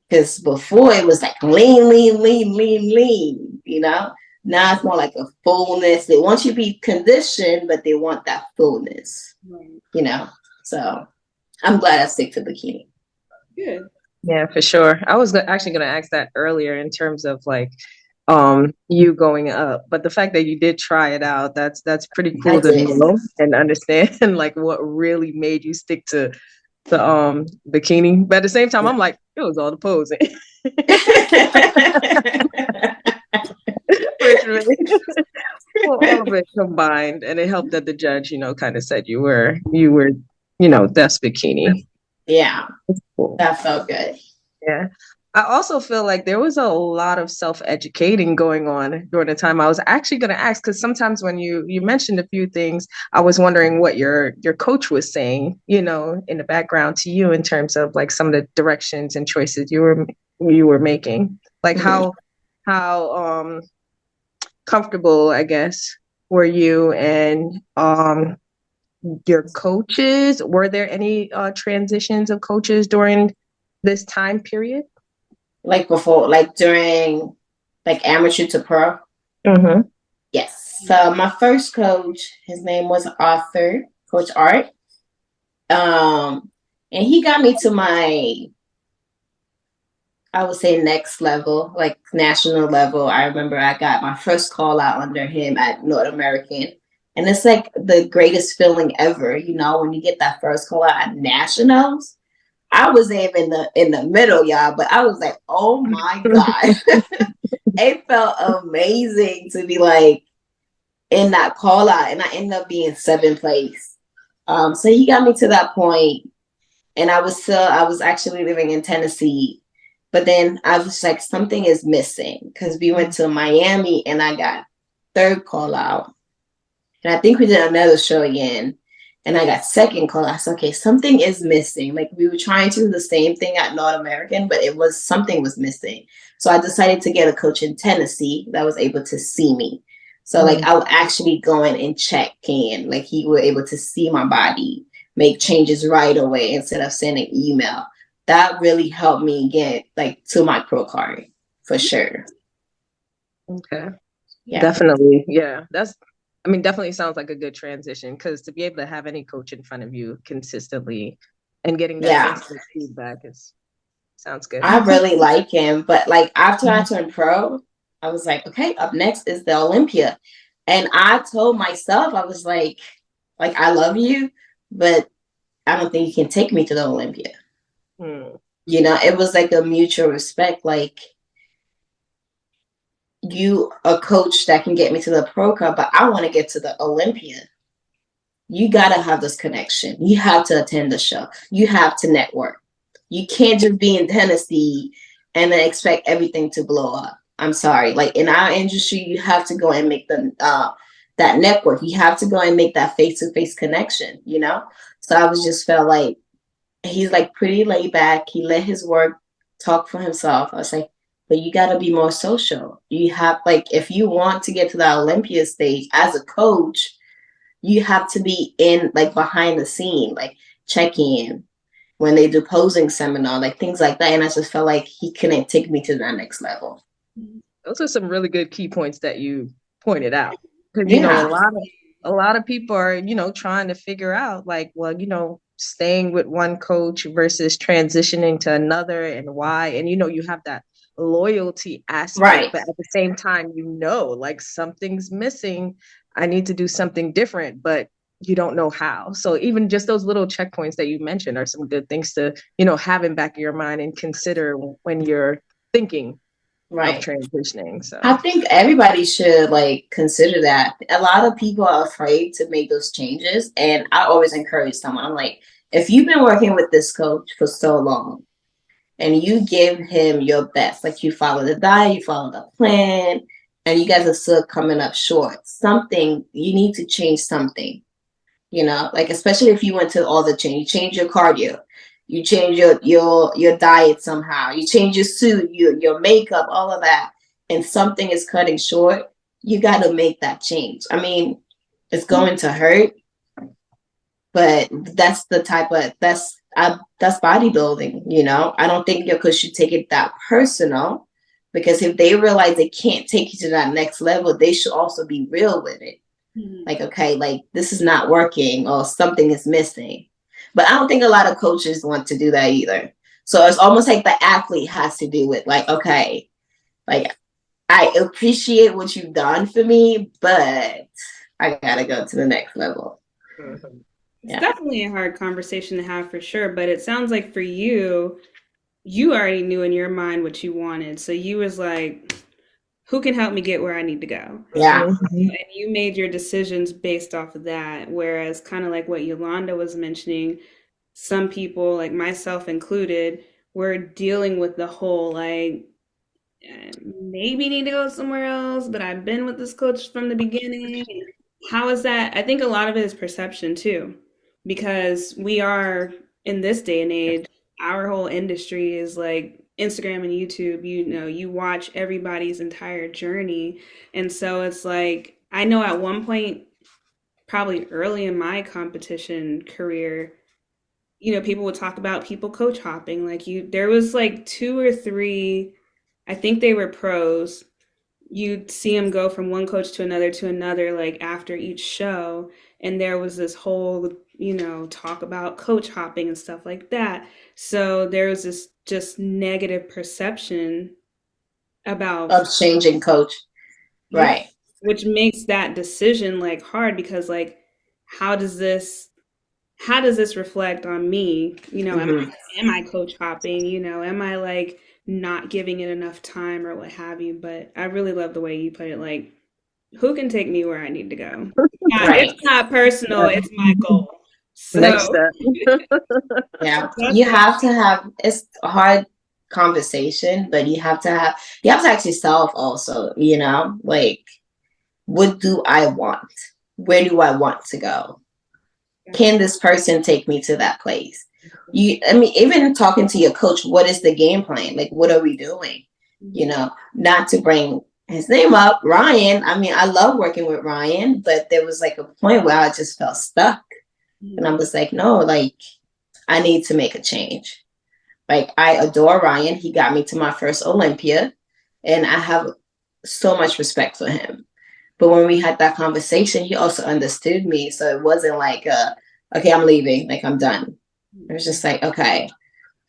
Because before it was like lean, you know? Now it's more like a fullness. They want you to be conditioned, but they want that fullness, you know? So I'm glad I stick to bikini. Good. Yeah, for sure. I was actually going to ask that earlier in terms of like you going up, but the fact that you did try it out, that's pretty cool to know and understand like what really made you stick to the bikini. But at the same time, I'm like, it was all the posing. All of it combined, and it helped that the judge, you know, kind of said you were, you know, that's bikini. Yeah, cool. That felt good. Yeah. I also feel like there was a lot of self-educating going on during the time. I was actually going to ask, because sometimes when you mentioned a few things, I was wondering what your coach was saying, you know, in the background to you in terms of like some of the directions and choices you were making. Like how comfortable, I guess, were you and your coaches? Were there any transitions of coaches during this time period? Like before, like during like amateur to pro? Mm-hmm. Yes. So my first coach, his name was Arthur, Coach Art. And he got me to my, I would say next level, like national level. I remember I got my first call out under him at North American. And it's like the greatest feeling ever, you know, when you get that first call out at nationals. I was even in the middle, y'all, but I was like, oh my God. It felt amazing to be like in that call out, and I ended up being 7th place. So he got me to that point, and I was actually living in Tennessee, But then I was like, something is missing, because we went to Miami and I got third call out. And I think we did another show again. And I got second call. I said, okay, something is missing. Like, we were trying to do the same thing at North American, but something was missing. So I decided to get a coach in Tennessee that was able to see me. So like, I would actually go in and check in. Like, he were able to see my body, make changes right away instead of sending email. That really helped me get like to my pro card for sure. Okay. Yeah. Definitely. Yeah. Definitely sounds like a good transition, because to be able to have any coach in front of you consistently and getting that instant feedback sounds good. I really like him. But like, after I turned pro, I was like, okay, up next is the Olympia. And I told myself, I was like, I love you, but I don't think you can take me to the Olympia. You know, it was like a mutual respect. Like, you a coach that can get me to the pro card, but I want to get to the Olympia. You got to have this connection. You have to attend the show. You have to network. You can't just be in Tennessee and then expect everything to blow up. I'm sorry. Like, in our industry, you have to go and make that network. You have to go and make that face-to-face connection, you know? So I was just felt like he's like pretty laid back. He let his work talk for himself. I was like, but you got to be more social. You have, like, if you want to get to the Olympia stage as a coach, you have to be in, like, behind the scene, like check in when they do posing seminar, like things like that. And I just felt like he couldn't take me to that next level. Those are some really good key points that you pointed out. Because, you know, a lot of people are, you know, trying to figure out, like, well, you know, staying with one coach versus transitioning to another, and why. And, you know, you have that loyalty aspect, but at the same time, you know, like, something's missing. I need to do something different, but you don't know how. So even just those little checkpoints that you mentioned are some good things to, you know, have in back of your mind and consider when you're thinking of transitioning. So I think everybody should, like, consider that. A lot of people are afraid to make those changes, and I always encourage someone. I'm like, if you've been working with this coach for so long and you give him your best, like, you follow the diet, you follow the plan, and you guys are still coming up short, you need to change something, you know, like, especially if you went to all the change, you change your cardio, you change your diet somehow, you change your suit, your makeup, all of that, and something is cutting short, you got to make that change. I mean, it's going to hurt, but that's bodybuilding, you know. I don't think your coach should take it that personal, because if they realize they can't take you to that next level, they should also be real with it. Like, okay, like, this is not working, or something is missing. But I don't think a lot of coaches want to do that either. So it's almost like the athlete has to do it. Like, okay, like, I appreciate what you've done for me, but I gotta go to the next level. It's definitely a hard conversation to have, for sure. But it sounds like for you, you already knew in your mind what you wanted. So you was like, who can help me get where I need to go? Yeah. And you made your decisions based off of that. Whereas, kind of like what U-Landa was mentioning, some people, like myself included, were dealing with the whole, like, maybe need to go somewhere else, but I've been with this coach from the beginning. How is that? I think a lot of it is perception too, because we are, in this day and age, our whole industry is like Instagram and YouTube. You know, you watch everybody's entire journey. And so it's like, I know at one point, probably early in my competition career, you know, people would talk about people coach hopping. Like, there was like 2 or 3, I think they were pros. You'd see them go from one coach to another, like, after each show. And there was this whole, you know, talk about coach hopping and stuff like that. So there was this just negative perception of changing coach. Right. Which makes that decision, like, hard, because, like, how does this reflect on me? You know, am I coach hopping? You know, am I, like, not giving it enough time or what have you? But I really love the way you put it, like, who can take me where I need to go? It's not personal, it's my goal. So next step. Yeah, you have to have, it's hard. conversation, but you have to ask yourself also, like, what do I want? Where do I want to go? Can this person take me to that place? Even talking to your coach, what is the game plan? Like, what are we doing? Not to bring his name up, Ryan. I love working with Ryan, but there was like a point where I just felt stuck. And I was like, no, like, I need to make a change. Like, I adore Ryan. He got me to my first Olympia, and I have so much respect for him. But when we had that conversation, he also understood me. So it wasn't like, okay, I'm leaving. Like, I'm done. It was just like, okay,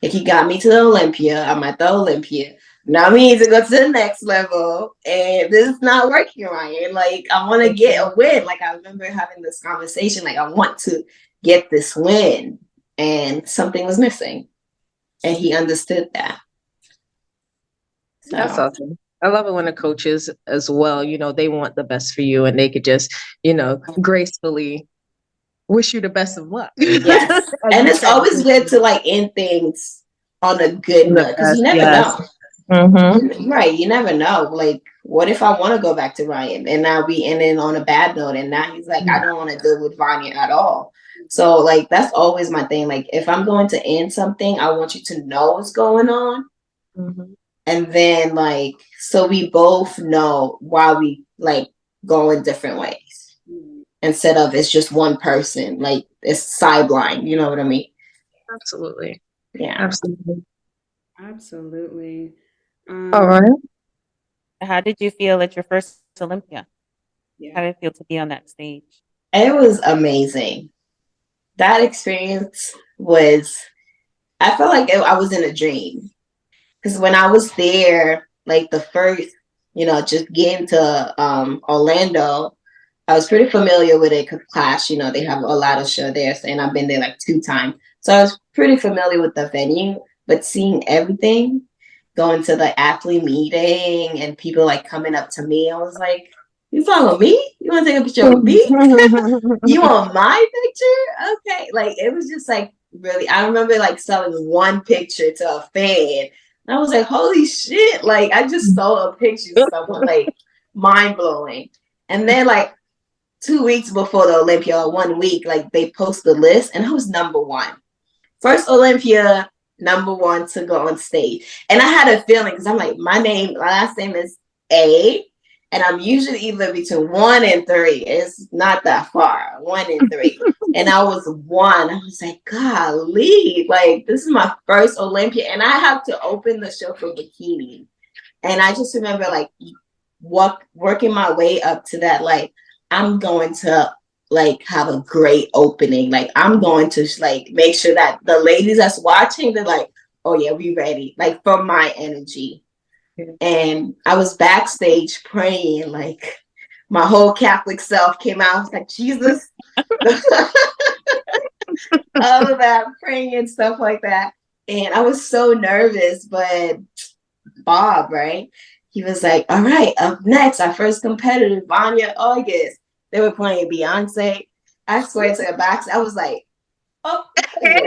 like, he got me to the Olympia. I'm at the Olympia. Now we need to go to the next level. And this is not working, Ryan. Like, I want to get a win. Like, I remember having this conversation. Like, I want to get this win. And something was missing. And he understood that. So. That's awesome. I love it when the coaches as well, they want the best for you, and they could just, gracefully wish you the best of luck. Yes. And it's always good to like end things on a good note, because you never know. Mm-hmm. Right. You never know. Like, what if I want to go back to Ryan and now we ended on a bad note, and now he's like, I don't want to deal with Vania at all. So like, that's always my thing. Like, if I'm going to end something, I want you to know what's going on. Mm-hmm. And then like, so we both know why we like go in different ways, instead of it's just one person, like it's sideline. You know what I mean? Absolutely. Yeah. Absolutely. All right. How did you feel at your first Olympia? Yeah. How did it feel to be on that stage? It was amazing. That experience was, I felt like I was in a dream. Because when I was there, like the first, just getting to Orlando, I was pretty familiar with it because Clash, they have a lot of show there. And I've been there like 2 times. So I was pretty familiar with the venue, but seeing everything, going to the athlete meeting and people like coming up to me, I was like, you follow me? You want to take a picture of me? You want my picture? Okay. Like, it was just like, really, I remember like selling one picture to a fan. And I was like, holy shit. Like, I just sold a picture to someone, like, mind blowing. And then like 2 weeks before the Olympia, or 1 week, like they post the list, and I was number 1. First Olympia, number 1 to go on stage. And I had a feeling, because I'm like, my last name is A, and I'm usually either between 1 and 3. It's not that far, 1 and 3. And I was 1. I was like, golly, like, this is my first Olympia, and I have to open the show for bikini. And I just remember like working my way up to that, like, I'm going to like have a great opening. Like, I'm going to like make sure that the ladies that's watching, they're like, oh yeah, we ready. Like, from my energy. And I was backstage praying, like my whole Catholic self came out. I was like, Jesus. All of that, praying and stuff like that. And I was so nervous, but Bob, right? He was like, all right, up next, our first competitor, Vania Auguste. They were playing Beyonce. I swear to the box, I was like, oh, yeah.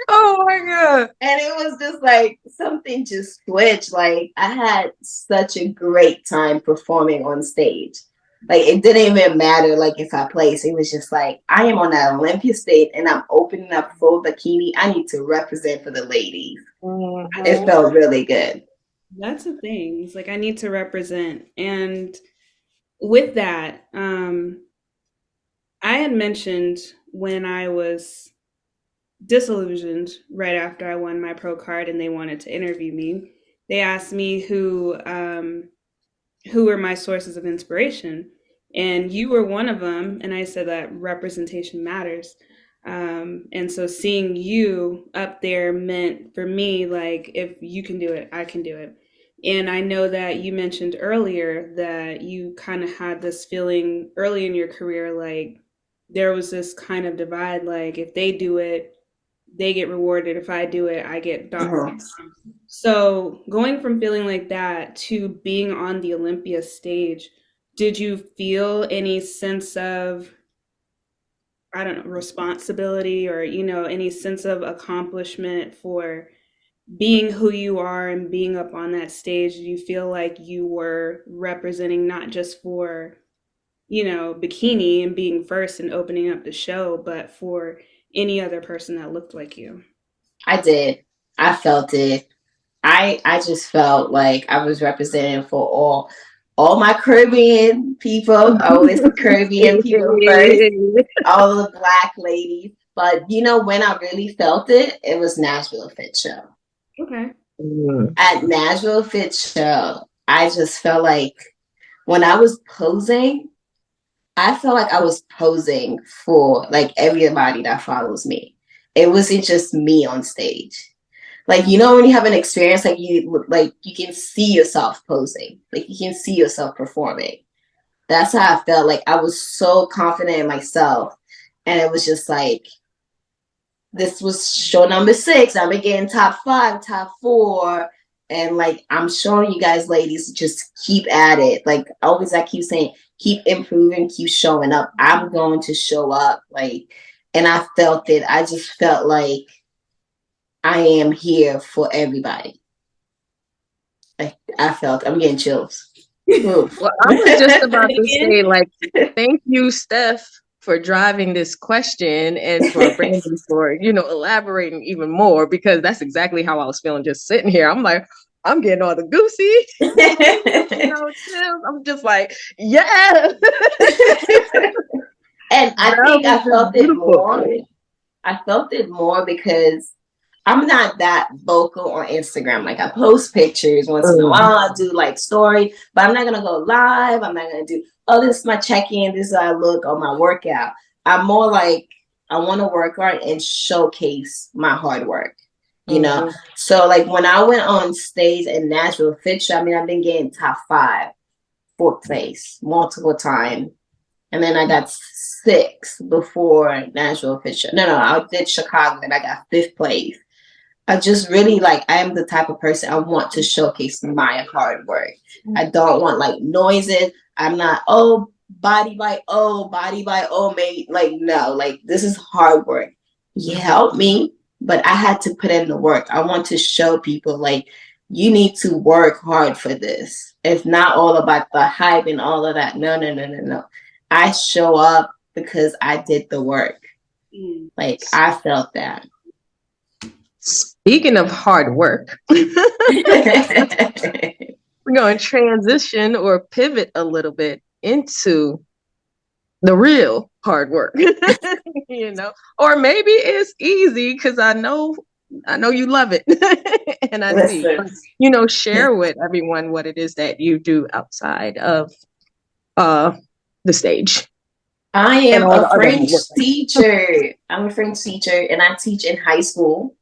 Oh my God. And it was just like something just switched. Like, I had such a great time performing on stage. Like, it didn't even matter like if I placed. It was just like, I am on that Olympia stage and I'm opening up full bikini. I need to represent for the ladies. Mm-hmm. It felt really good. That's the thing. It's like, I need to represent. And with that, I had mentioned when I was disillusioned right after I won my pro card and they wanted to interview me, they asked me who were my sources of inspiration, and you were one of them. And I said that representation matters. And so seeing you up there meant for me, like, if you can do it, I can do it. And I know that you mentioned earlier that you kind of had this feeling early in your career, like there was this kind of divide, like if they do it, they get rewarded. If I do it, I get docked. Mm-hmm. So going from feeling like that to being on the Olympia stage, did you feel any sense of I don't know, responsibility or, you know, any sense of accomplishment for being who you are and being up on that stage? Do you feel like you were representing not just for, you know, bikini and being first and opening up the show, but for any other person that looked like you? I did. I felt it. I just felt like I was representing for all my Caribbean people. I always put Caribbean people first. All the Black ladies. But you know when I really felt it, it was Nashville Fit Show. Okay. At Nashville Fit Show, I just felt like when I was posing, I felt like I was posing for like everybody that follows me. It wasn't just me on stage. Like, you know, when you have an experience, like you can see yourself posing, like you can see yourself performing. That's how I felt. Like I was so confident in myself. And it was just like, this was show number 6. I've been getting top 5, top 4. And like, I'm showing you guys, ladies, just keep at it. Like always, I keep saying, keep improving, keep showing up. I'm going to show up. Like, and I felt it. I just felt like I am here for everybody. Like I felt, I'm getting chills. Well, I was just about to say, like, thank you, Steph, for driving this question and for Brandi for, you know, elaborating even more, because that's exactly how I was feeling just sitting here. I'm like, I'm getting all the goosey, you know, chills. I'm just like, yeah. And I think I felt it more. I felt it more because I'm not that vocal on Instagram. Like I post pictures once in a while. I do like story, but I'm not gonna go live. I'm not gonna do, oh, this is my check-in, this is how I look on my workout. I'm more like I want to work hard and showcase my hard work. You know? So like when I went on stage in Nashville Fit Show, I mean, I've been getting top 5, 4th place multiple times. And then I got 6 before Nashville Fit Show. No, I did Chicago and I got 5th place. I just really like, I am the type of person I want to showcase my hard work. I don't want like noises. I'm not, oh, body by oh, mate. Like, no, like this is hard work. You help me, but I had to put in the work. I want to show people like, you need to work hard for this. It's not all about the hype and all of that. No. I show up because I did the work. Like, I felt that. Speaking of hard work, we're going to transition or pivot a little bit into the real hard work, you know, or maybe it's easy because I know you love it. And I see, you know, share with everyone what it is that you do outside of the stage. I am a French teacher. I'm a French teacher and I teach in high school.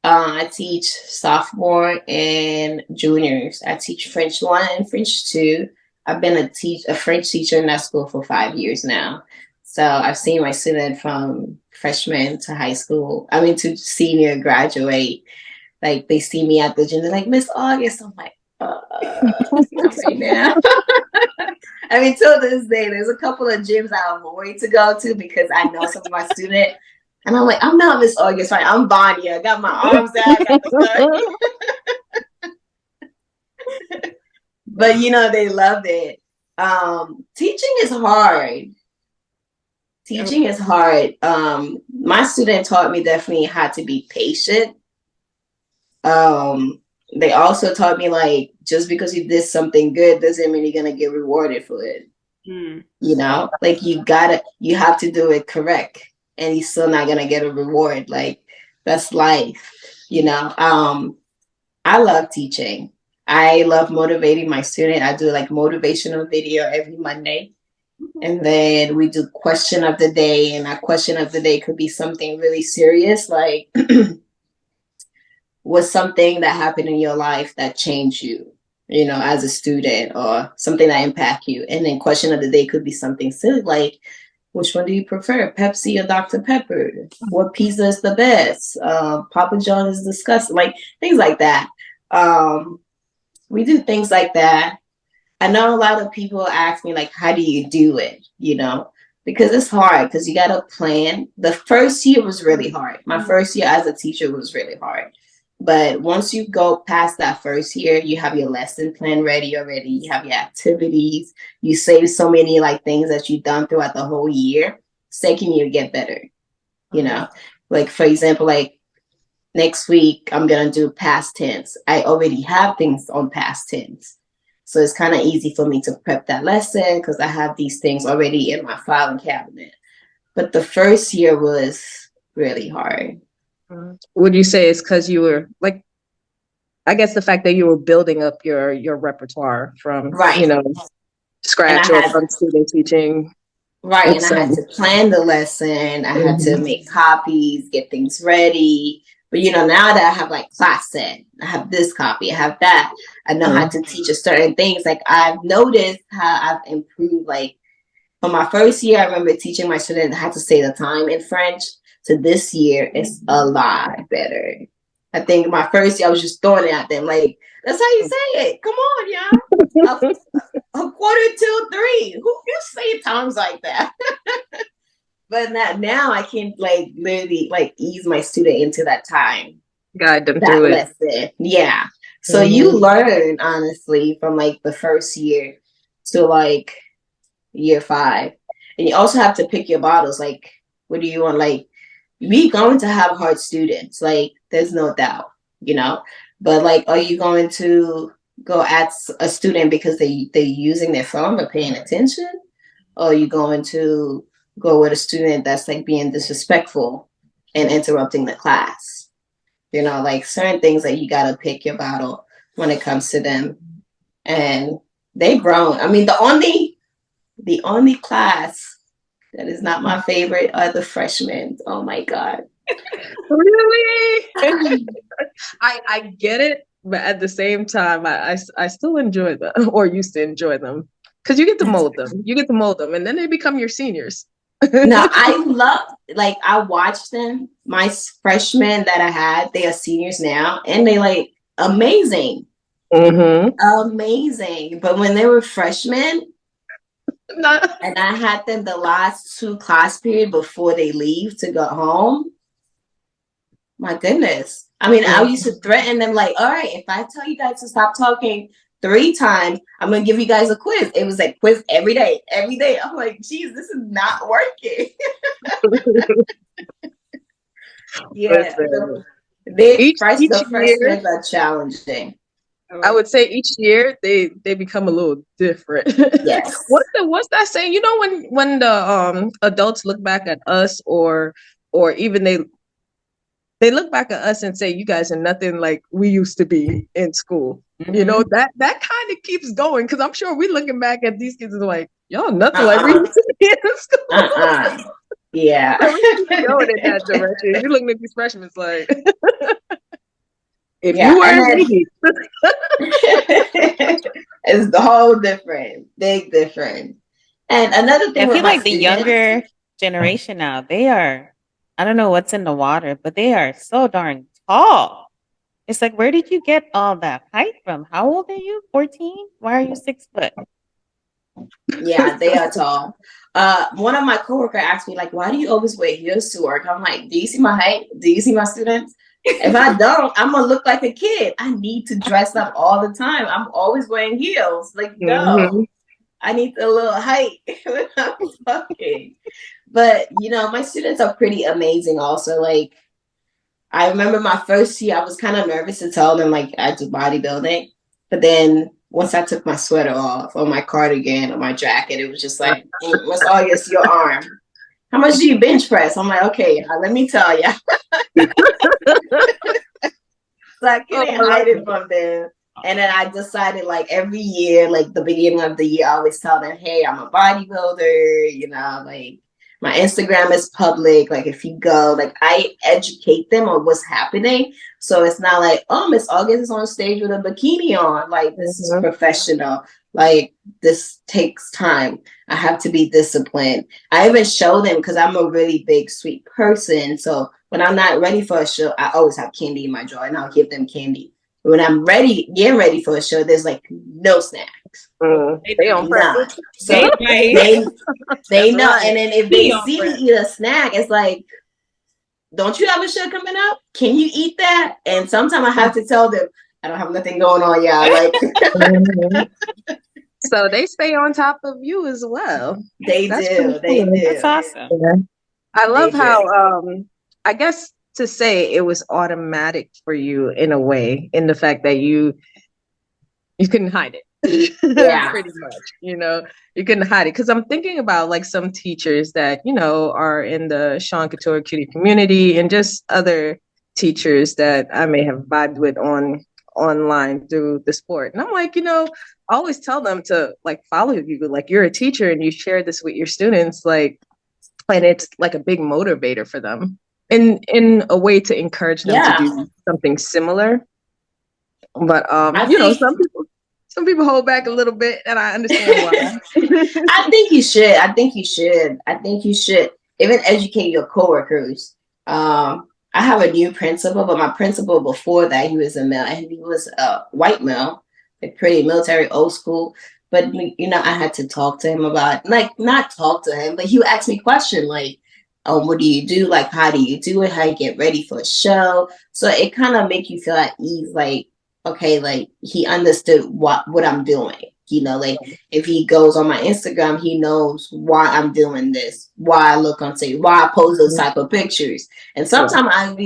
I teach sophomore and juniors. I teach French 1 and French 2. I've been a French teacher in that school for 5 years now. So I've seen my student from freshman to high school. I mean, to senior graduate. Like they see me at the gym. They're like, Miss August. I'm like, right now. I mean, till this day, there's a couple of gyms I avoid to go to because I know some of my students. And I'm like, I'm not Miss August, right? I'm Vania. I got my arms out. Got the But, you know, they love it. Teaching is hard. Teaching is hard. My student taught me definitely how to be patient. They also taught me, like, just because you did something good doesn't mean you're going to get rewarded for it. You know, like you have to do it correct. And you're still not gonna get a reward. Like that's life, you know. I love teaching. I love motivating my student. I do like motivational video every Monday. And then we do question of the day. And our question of the day could be something really serious, like what's something that happened in your life that changed you, you know, as a student, or something that impact you. And then question of the day could be something silly, like, which one do you prefer, Pepsi or Dr. Pepper? What pizza is the best? Papa John is disgusting. Like things like that. We do things like that. I know a lot of people ask me, like, how do you do it? You know, because it's hard because you got to plan. The first year was really hard. My first year as a teacher was really hard. But once you go past that first year, you have your lesson plan ready already. You have your activities. You save so many like things that you've done throughout the whole year. Second year, get better. You know, like for example, like next week, I'm going to do past tense. I already have things on past tense. So it's kind of easy for me to prep that lesson because I have these things already in my filing cabinet. But the first year was really hard. Would you say it's because you were like, I guess the fact that you were building up your repertoire from, Right. you know, scratch or from student teaching. Right. And I had to plan the lesson. I had to make copies, get things ready. But, you know, now that I have like class set, I have this copy, I have that. I know how to teach a certain things. Like I've noticed how I've improved. Like for my first year, I remember teaching my students how to say the time in French. To this year, it's a lot better. I think my first year, I was just throwing it at them. Like, that's how you say it. Come on, y'all. A quarter till 3. Who you say times like that? But now I can like literally like ease my student into that time. Guide them through it. Lesson. Yeah. So you learn honestly from like the first year to like year 5. And you also have to pick your battles. Like, what do you want? Like, we going to have hard students. Like, there's no doubt, you know. But like, are you going to go at a student because they're using their phone but paying attention? Or are you going to go with a student that's like being disrespectful and interrupting the class? You know, like certain things that you got to pick your battle when it comes to them. And they've grown. I mean, the only class that is not my favorite are the freshmen. Oh my God. Really? I get it, but at the same time, I still enjoy them or used to enjoy them because you get to mold them. You get to mold them, and then they become your seniors. No, I watched them. My freshmen that I had, they are seniors now, and they like amazing. Amazing. But when they were freshmen, and I had them the last 2 class period before they leave to go home. My goodness. I mean, I used to threaten them like, all right, if I tell you guys to stop talking 3 times, I'm going to give you guys a quiz. It was like quiz every day. I'm like, geez, this is not working. Yeah. The freshmen are challenging. I would say each year they become a little different. Yes. What's that saying? You know, when the adults look back at us or even they look back at us and say, you guys are nothing like we used to be in school. You know, that kind of keeps going because I'm sure we're looking back at these kids and like, y'all nothing like we used to be in school. Yeah. So we keep going in that direction. You're looking at these freshmen like if you were in Haiti. It's the whole different, big difference. And another thing, I feel like the younger generation now, they are, I don't know what's in the water, but they are so darn tall. It's like, where did you get all that height from? How old are you? 14? Why are you 6 foot? Yeah, they are tall. One of my coworkers asked me, like, why do you always wear heels to work? I'm like, do you see my height? Do you see my students? If I don't, I'm going to look like a kid. I need to dress up all the time. I'm always wearing heels. Like, no, I need a little height when I'm talking. But, you know, my students are pretty amazing also. Like, I remember my first year, I was kind of nervous to tell them, like, I do bodybuilding. But then once I took my sweater off or my cardigan or my jacket, it was just like, Miss August, your arm. How much do you bench press? I'm like, okay, let me tell you. So I couldn't hide it from them. And then I decided, like, every year, like the beginning of the year, I always tell them, hey, I'm a bodybuilder, you know, like my Instagram is public. Like if you go, like I educate them on what's happening. So it's not like, oh, Miss August is on stage with a bikini on. Like this is professional. Like this takes time. I have to be disciplined. I even show them because I'm a really big sweet person. So when I'm not ready for a show, I always have candy in my drawer and I'll give them candy. When I'm getting ready for a show, there's like no snack. They on Nah. purpose. So They they know. right. And then if they see me eat a snack, it's like, don't you have a show coming up? Can you eat that? And sometimes I have to tell them, I don't have nothing going on, y'all. Like So they stay on top of you as well. they That's do. pretty They cool. do. That's awesome. Yeah. I love They how do. I guess to say it was automatic for you in a way, in the fact that you couldn't hide it. Yeah. Pretty much, you couldn't hide it. Because I'm thinking about like some teachers that, are in the Sean Couture cutie community, and just other teachers that I may have vibed with online through the sport. And I'm like, I always tell them to like follow you. Like, you're a teacher and you share this with your students, like, and it's like a big motivator for them, in a way to encourage them to Yeah. do something similar. But I think some people hold back a little bit, and I understand why. I think you should. I think you should. I think you should even educate your coworkers. I have a new principal, but my principal before that, he was a male, and he was a white male, like pretty military, old school. But I had to talk to him about, like, not talk to him, but he would ask me questions like, what do you do? Like, how do you do it? How you get ready for a show? So it kind of make you feel at ease, like, okay, like he understood what I'm doing. Like if he goes on my Instagram, he knows why I'm doing this, why I look on stage, why I post those type of pictures. And sometimes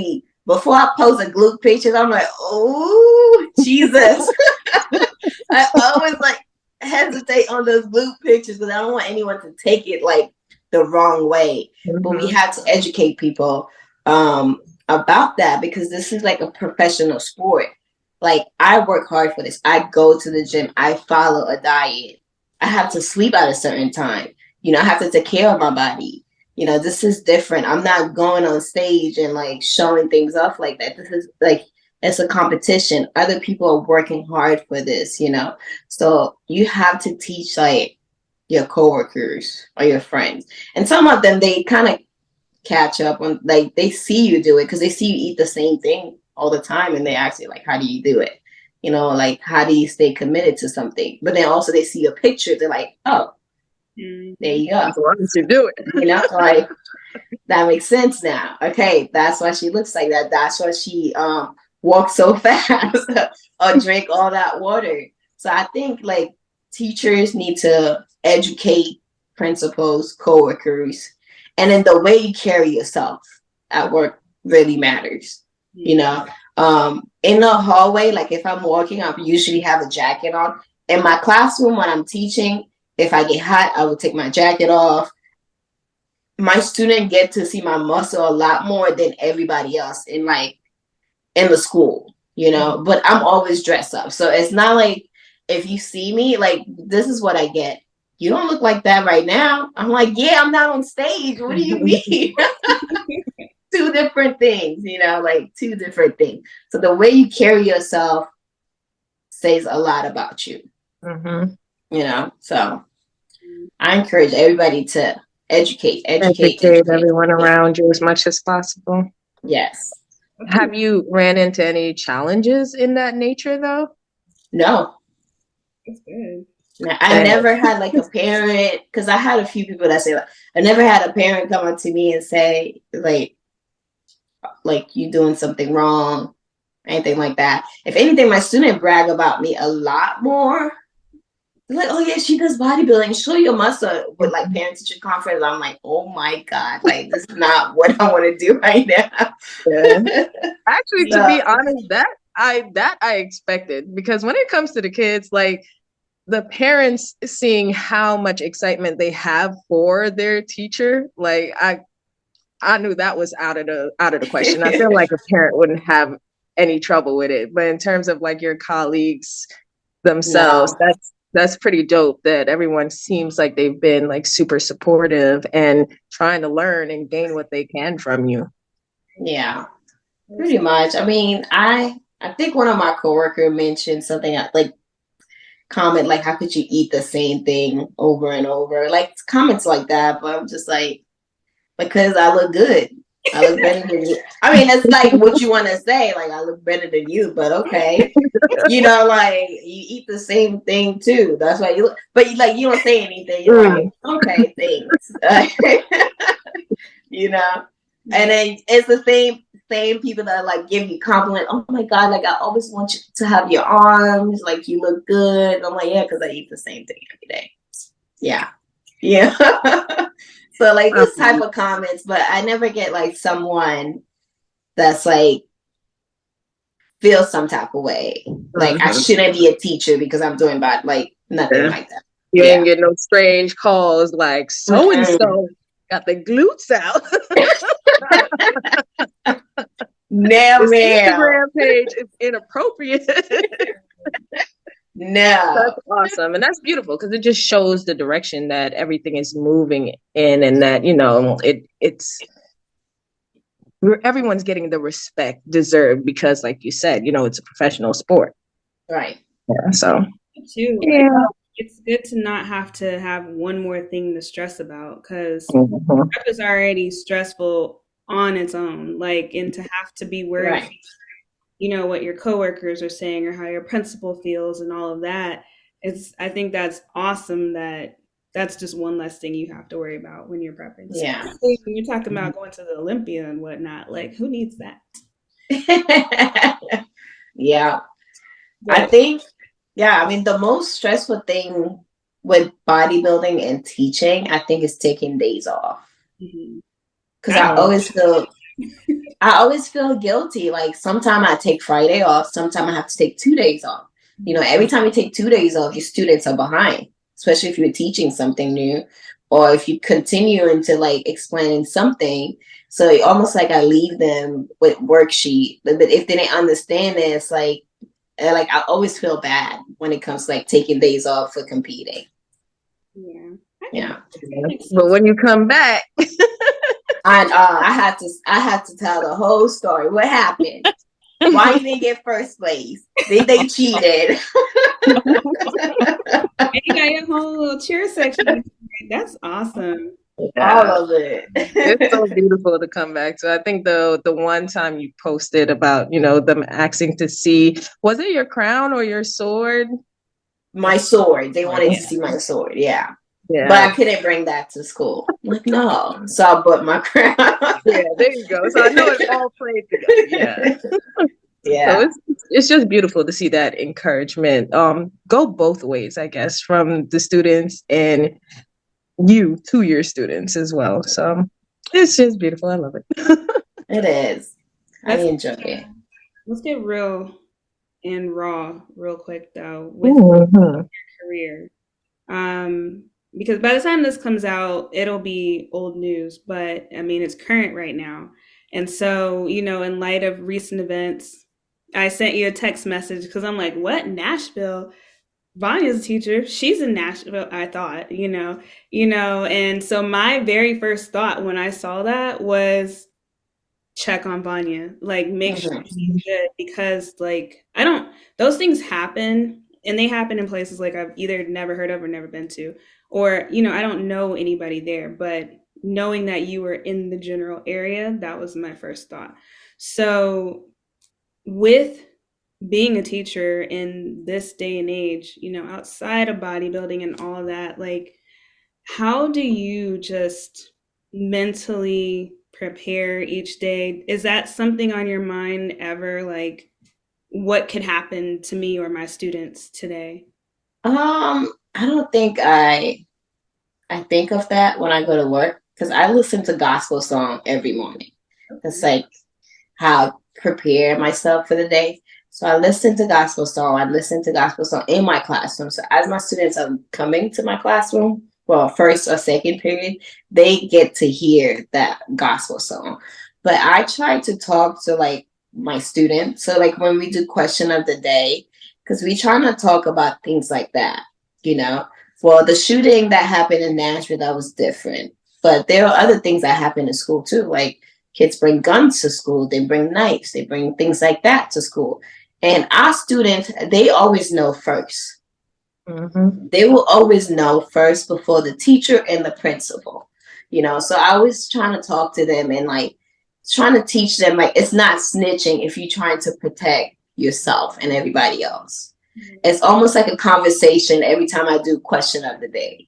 before I post a glute pictures, I'm like, oh Jesus. I always like hesitate on those glute pictures because I don't want anyone to take it like the wrong way. But we have to educate people about that, because this is like a professional sport. Like, I work hard for this. I go to the gym. I follow a diet. I have to sleep at a certain time. I have to take care of my body. This is different. I'm not going on stage and like showing things off like that. This is like, it's a competition. Other people are working hard for this, So you have to teach like your coworkers or your friends. And some of them, they kind of catch up when like they see you do it, because they see you eat the same thing all the time, and they ask you like, how do you do it? Like, how do you stay committed to something? But then also they see a picture, they're like, oh, there you go. As long as you do it. Like, that makes sense now. Okay, that's why she looks like that. That's why she walks so fast or drink all that water. So I think like teachers need to educate principals, coworkers, and then the way you carry yourself at work really matters. In the hallway, like if I'm walking, I usually have a jacket on. In my classroom, when I'm teaching, if I get hot, I will take my jacket off. My students get to see my muscle a lot more than everybody else in the school, but I'm always dressed up. So it's not like if you see me, like, this is what I get. You don't look like that right now. I'm like, yeah, I'm not on stage. What do you mean? Two different things, like two different things. So the way you carry yourself says a lot about you. So I encourage everybody to educate everyone around you as much as possible. Yes. Have you ran into any challenges in that nature though? No. That's good. I never had like a parent, because I had a few people that say, like, I never had a parent come up to me and say like you doing something wrong, anything like that. If anything, my student brag about me a lot more. They're like, oh yeah, she does bodybuilding. Show your muscle with like parent teacher conference. I'm like, oh my God, like this is not what I want to do right now. Yeah. Actually, to be honest, that I expected, because when it comes to the kids, like the parents seeing how much excitement they have for their teacher, like I knew that was out of the question. I feel like a parent wouldn't have any trouble with it, but in terms of like your colleagues themselves, that's pretty dope that everyone seems like they've been like super supportive and trying to learn and gain what they can from you. Yeah, pretty much. I mean, I think one of my coworkers mentioned something like comment like, how could you eat the same thing over and over? Like comments like that, but I'm just like, because I look good. I look better than you. I mean, it's like what you want to say. Like, I look better than you, but okay. Like you eat the same thing too. That's why you look, but you don't say anything. You're like, okay, thanks. And then it's the same people that like give you compliment. Oh my god, like I always want you to have your arms, like you look good. And I'm like, yeah, because I eat the same thing every day. Yeah. So like this type of comments, but I never get like someone that's like feel some type of way. Like I shouldn't be a teacher because I'm doing bad. Like nothing like that. You ain't get no strange calls like so and so got the glutes out. No, Instagram page is inappropriate. No, that's awesome, and that's beautiful because it just shows the direction that everything is moving in, and that it's everyone's getting the respect deserved because, like you said, it's a professional sport, right? Yeah, so too. Yeah. It's good to not have to have one more thing to stress about because prep is already stressful on its own. Like, and to have to be worried, right. What your coworkers are saying or how your principal feels and all of that. I think that's awesome that's just one less thing you have to worry about when you're prepping. Yeah. When you're talking about going to the Olympia and whatnot, like who needs that? Yeah. But I think, I mean, the most stressful thing with bodybuilding and teaching, I think, is taking days off. Because I always feel guilty. Like sometimes I take Friday off, sometimes I have to take 2 days off. Every time you take 2 days off, your students are behind, especially if you're teaching something new or if you continue into like explaining something. So almost like I leave them with worksheet, but if they didn't understand it, it's like I always feel bad when it comes to like taking days off for competing. Yeah. But when you come back, I had to tell the whole story. What happened? Why you didn't get first place? They cheated. And you got your whole little cheer section. That's awesome. All of it. It's so beautiful to come back to. I think the one time you posted about them asking to see, was it your crown or your sword? My sword. They wanted to see my sword. Yeah. But I couldn't bring that to school. Like, no. So I bought my crown. Yeah, there you go. So I know it all played together. Yeah. So it's just beautiful to see that encouragement go both ways, I guess, from the students and you to your students as well. So it's just beautiful. I love it. It is. I enjoy it. Let's get real and raw real quick though with your career. Because by the time this comes out, it'll be old news, but I mean, it's current right now. And so, in light of recent events, I sent you a text message because I'm like, what? Nashville? Vania's a teacher. She's in Nashville, I thought, and so my very first thought when I saw that was check on Vania, like make sure she's good because like, those things happen and they happen in places like I've either never heard of or never been to. Or, I don't know anybody there, but knowing that you were in the general area, that was my first thought. So with being a teacher in this day and age, outside of bodybuilding and all of that, like, how do you just mentally prepare each day? Is that something on your mind ever? Like, what could happen to me or my students today? I don't think I think of that when I go to work because I listen to gospel song every morning. It's like how I prepare myself for the day. So I listen to gospel song. I listen to gospel song in my classroom. So as my students are coming to my classroom, well, first or second period, they get to hear that gospel song. But I try to talk to like my students. So like when we do question of the day, because we try to talk about things like that, Well, the shooting that happened in Nashville, that was different. But there are other things that happen in school too. Like kids bring guns to school, they bring knives, they bring things like that to school. And our students, they always know first. They will always know first before the teacher and the principal, So I was trying to talk to them and like trying to teach them, like, it's not snitching if you're trying to protect yourself and everybody else. It's almost like a conversation every time I do question of the day.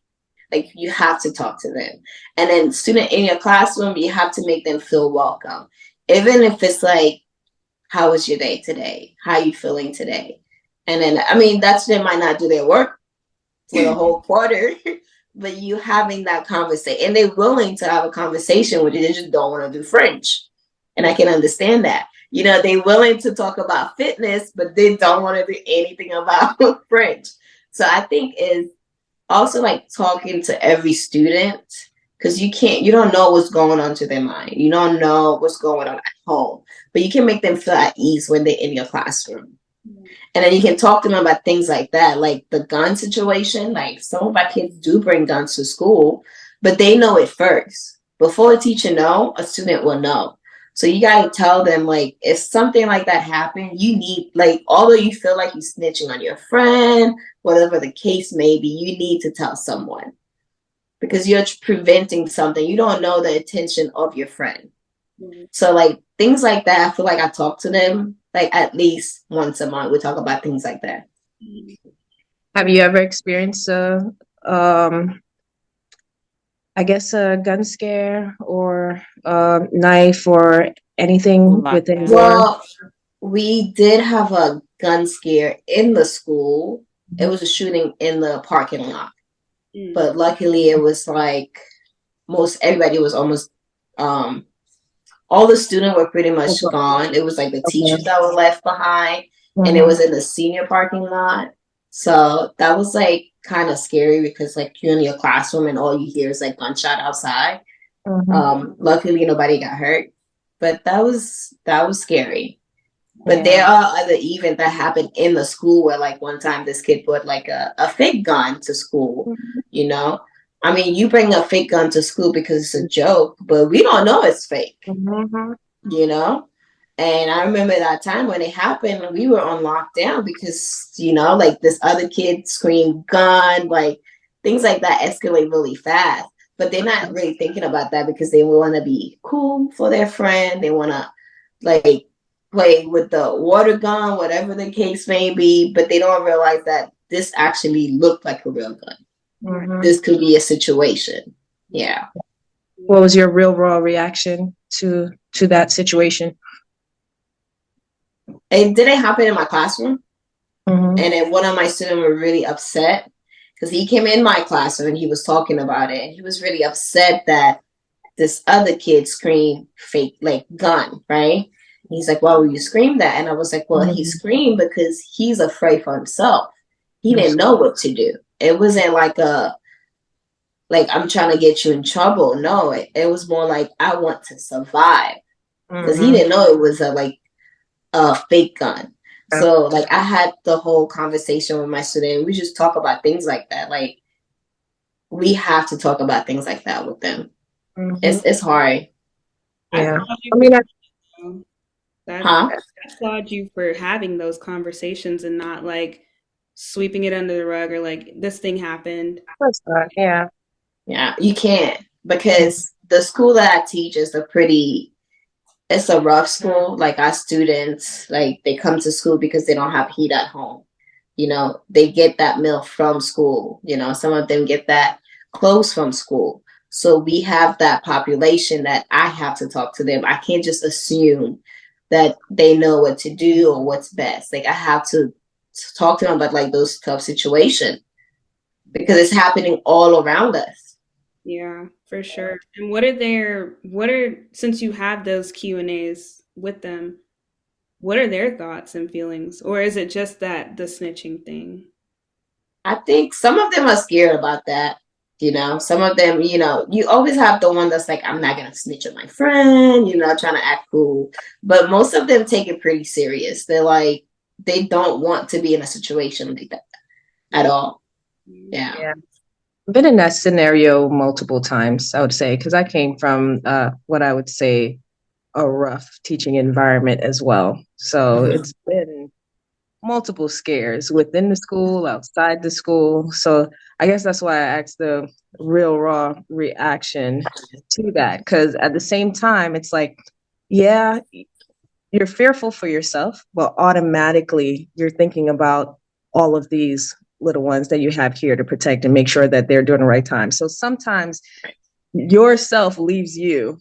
Like, you have to talk to them. And then student in your classroom, you have to make them feel welcome. Even if it's like, how was your day today? How are you feeling today? And then, I mean, that's, they might not do their work for the whole quarter, but you having that conversation, and they're willing to have a conversation with you. They just don't want to do French. And I can understand that. You know, they're willing to talk about fitness, but they don't want to do anything about French. So I think is also like talking to every student, because you don't know what's going on to their mind. You don't know what's going on at home, but you can make them feel at ease when they're in your classroom. And then you can talk to them about things like that, like the gun situation. Like, some of our kids do bring guns to school, but they know it first. Before a teacher know, a student will know. So you got to tell them, like, if something like that happened, you need, like, although you feel like you're snitching on your friend, whatever the case may be, you need to tell someone, because you're preventing something. You don't know the intention of your friend. So, like, things like that, I feel like I talk to them, like, at least once a month. We talk about things like that. Have you ever experienced I guess a gun scare or knife or anything within Lockdown. your? Well, we did have a gun scare in the school. It was a shooting in the parking lot. But luckily it was like everybody was almost, all the students were pretty much gone. It was like the teachers that were left behind, and it was in the senior parking lot. So that was like kind of scary, because like you're in your classroom and all you hear is like gunshot outside. Luckily nobody got hurt, but that was scary. But there are other events that happened in the school where, like, one time this kid brought like a fake gun to school, you know? I mean, you bring a fake gun to school because it's a joke, but we don't know it's fake, you know? And I remember that time when it happened, we were on lockdown because, you know, like, this other kid screamed gun, like, things like that escalate really fast. But they're not really thinking about that because they want to be cool for their friend. They want to, like, play with the water gun, whatever the case may be, but they don't realize that this actually looked like a real gun. This could be a situation. Yeah. What was your real raw reaction to that situation? It didn't happen in my classroom. And then one of my students were really upset because he came in my classroom and he was talking about it. He was really upset that this other kid screamed fake, like, gun, right? He's like, why would you scream that? And I was like, well, he screamed because he's afraid for himself. He didn't know what to do. It wasn't like I'm trying to get you in trouble. No, it was more like, I want to survive. Because he didn't know it was a fake gun. So, like, I had the whole conversation with my student. We just talk about things like that. Like, we have to talk about things like that with them. It's hard. Yeah. I applaud you for having those conversations and not like sweeping it under the rug or like, this thing happened. Yeah. Yeah, you can't, because the school that I teach is it's a rough school. Like, our students, like, they come to school because they don't have heat at home. You know, they get that meal from school. You know, some of them get that clothes from school. So we have that population that I have to talk to them. I can't just assume that they know what to do or what's best. Like, I have to talk to them about, like, those tough situations, because it's happening all around us. Yeah, for sure. And since you have those Q&As with them, what are their thoughts and feelings? Or is it just that the snitching thing? I think some of them are scared about that. You know, some of them, you know, you always have the one that's like, I'm not going to snitch on my friend, you know, trying to act cool. But most of them take it pretty serious. They're like, they don't want to be in a situation like that at all. Yeah. I've been in that scenario multiple times, I would say, because I came from what I would say a rough teaching environment as well. So it's been multiple scares within the school, outside the school. So I guess that's why I asked the real raw reaction to that, because at the same time, it's like yeah, you're fearful for yourself, but automatically you're thinking about all of these little ones that you have here to protect and make sure that they're doing the right time. So sometimes yourself leaves you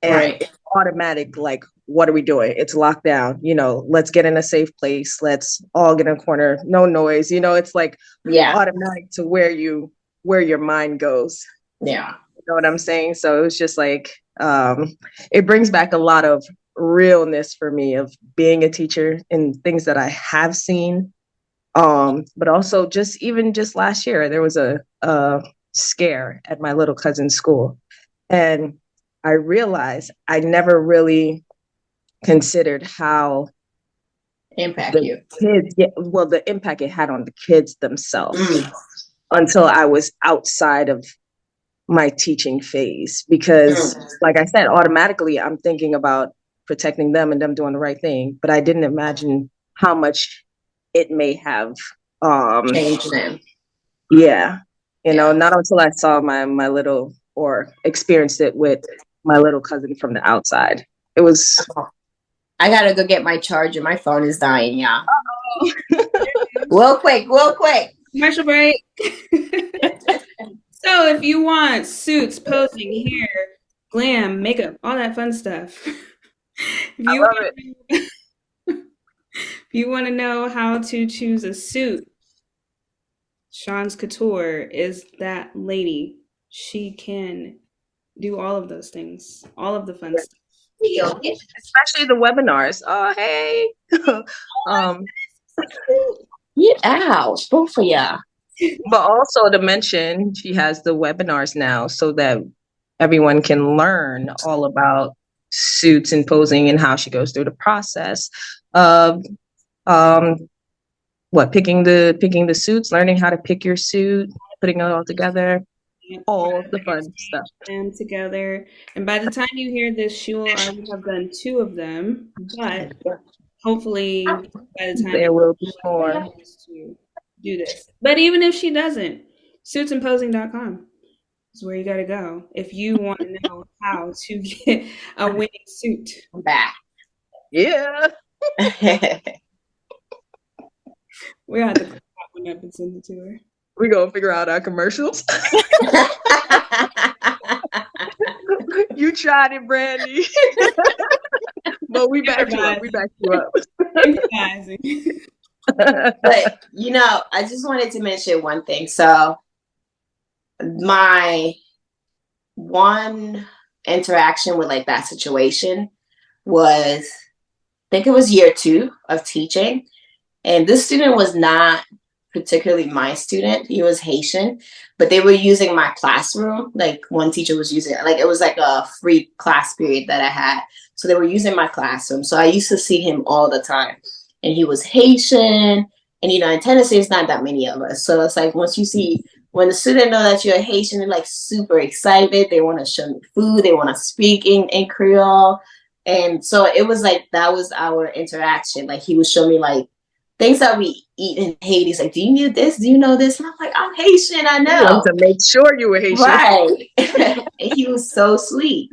and Right. it's automatic, like, what are we doing? It's locked down. Let's get in a safe place. Let's all get in a corner. No noise. It's like Yeah. automatic to where your mind goes. Yeah. You know what I'm saying? So it was just like, it brings back a lot of realness for me of being a teacher and things that I have seen. But also just last year, there was a scare at my little cousin's school. And I realized I never really considered how Impact the you. kids, the impact it had on the kids themselves Mm. until I was outside of my teaching phase. Because, like I said, automatically I'm thinking about protecting them and them doing the right thing. But I didn't imagine how much it may have Change them. Yeah. Yeah. Not until I saw my little or experienced it with my little cousin from the outside. It was I gotta go get my charger. My phone is dying, y'all. Well, Real quick. commercial break. So if you want suits, posing, hair, glam, makeup, all that fun stuff. If I you love it. if you want to know how to choose a suit, Sean's Couture is that lady. She can do all of those things, all of the fun stuff. Especially the webinars. Oh, hey. Get out, both of y'all. But also to mention, she has the webinars now so that everyone can learn all about suits and posing and how she goes through the process of picking the suits, learning how to pick your suit, putting it all together, all the fun stuff. Them together, and by the time you hear this, she will already have done 2 of them. But hopefully, by the time There will be more. to do this. But even if she doesn't, suitsandposing.com is where you got to go if you want to know how to get a winning suit. I'm back. Yeah. We have to clip that one up and send it to her. We're going to figure out our commercials. You tried it, Brandi. But we backed you up. We backed you up. Improvising. But I just wanted to mention one thing. So my one interaction with like that situation was, I think it was year 2 of teaching, and this student was not particularly my student. He was Haitian, but they were using my classroom. Like one teacher was using it. Like it was like a free class period that I had. So they were using my classroom. So I used to see him all the time. And he was Haitian. And in Tennessee, it's not that many of us. So it's like when the student know that you're Haitian, they're like super excited. They want to show me food. They want to speak in Creole. And so it was like, that was our interaction. Like he would show me like things that we eat in Haiti. He's like, do you need this? Do you know this? And I'm like, I'm Haitian, I know. You want to make sure you were Haitian. Right. And he was so sweet.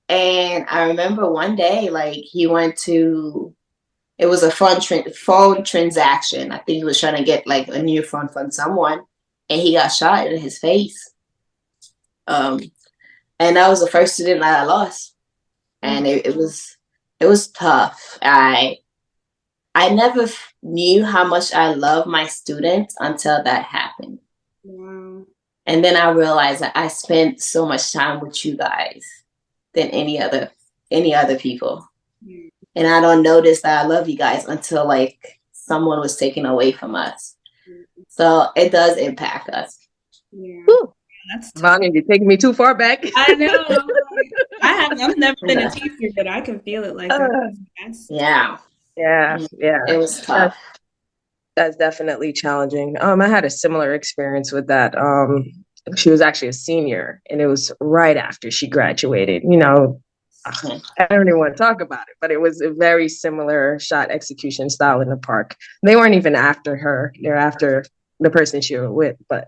And I remember one day, like he went to, it was a phone transaction. I think he was trying to get like a new phone from someone, and he got shot in his face. And that was the first student that I lost. And it was tough. I never knew how much I love my students until that happened. Wow. And then I realized that I spent so much time with you guys than any other people. Mm. And I don't notice that I love you guys until like someone was taken away from us. So it does impact us. Yeah. That's Vania, you're taking me too far back. I know. I've never been a teacher, but I can feel it like that. Yeah. It was tough. That's definitely challenging. I had a similar experience with that. She was actually a senior, and it was right after she graduated. I don't even want to talk about it, but it was a very similar shot execution style in the park. They weren't even after her; they're after the person she was with, but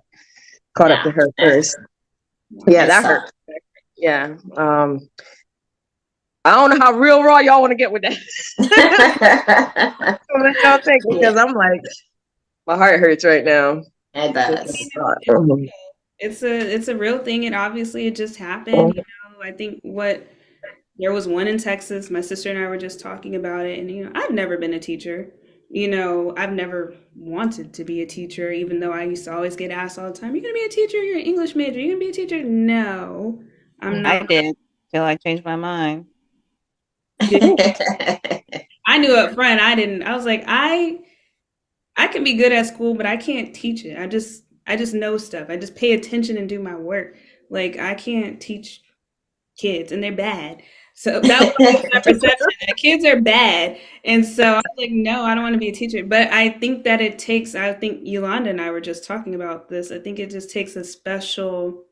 caught up to her first. Yeah, that hurt. Yeah. I don't know how real raw y'all want to get with that. So let y'all take it, because I'm like, my heart hurts right now. It does. It's a real thing, and obviously it just happened. You know, I think there was one in Texas. My sister and I were just talking about it, and I've never been a teacher. I've never wanted to be a teacher, even though I used to always get asked all the time, "You're gonna be a teacher? You're an English major. You're gonna be a teacher?" No, I'm not. I did till I changed my mind. I knew up front I didn't. I was like, I can be good at school, but I can't teach it. I just know stuff. I just pay attention and do my work. Like, I can't teach kids, and they're bad. So that was my perception. That kids are bad. And so I was like, no, I don't want to be a teacher. But I think that I think U-Landa and I were just talking about this. I think it just takes a special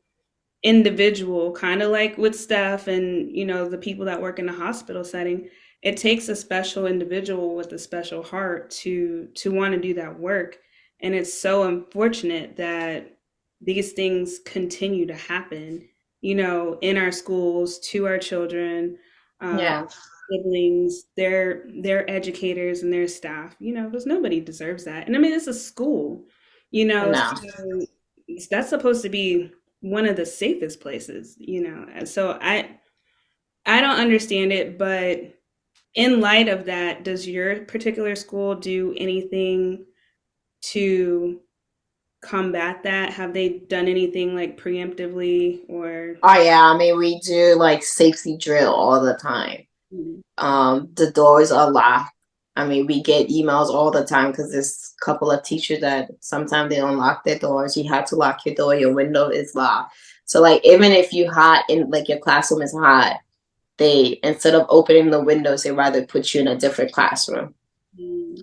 individual, kind of like with Steph and, the people that work in the hospital setting. It takes a special individual with a special heart to want to do that work. And it's so unfortunate that these things continue to happen, in our schools, to our children, siblings, their educators and their staff, because nobody deserves that. And I mean, it's a school, No. so that's supposed to be one of the safest places, And so I don't understand it, but in light of that, does your particular school do anything to combat that? Have they done anything like preemptively or? Oh yeah, I mean, we do like safety drill all the time. The doors are locked. I mean, we get emails all the time because there's a couple of teachers that sometimes they don't lock their doors. You have to lock your door. Your window is locked. So like, even if you hot in like your classroom is hot, they, instead of opening the windows, they rather put you in a different classroom.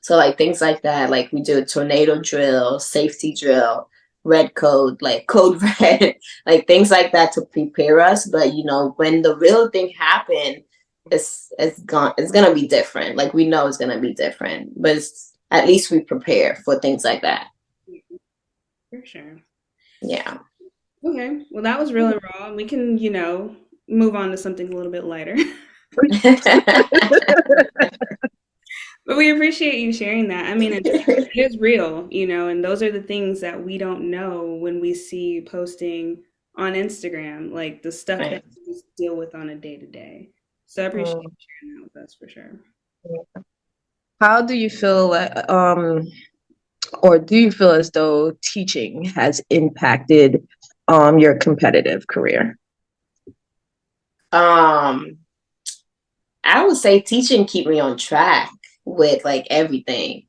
So like things like that, like we do a tornado drill, safety drill, red code, like code red, like things like that to prepare us. But when the real thing happened, it's gonna be different. Like we know it's gonna be different, but at least we prepare for things like that. For sure. Yeah. Okay. Well, that was real and raw. We can, move on to something a little bit lighter. But we appreciate you sharing that. I mean, it is real, and those are the things that we don't know when we see posting on Instagram, like the stuff that we just deal with on a day-to-day. So I appreciate you sharing that with us for sure. How do you feel or do you feel as though teaching has impacted your competitive career? I would say teaching keep me on track with like everything.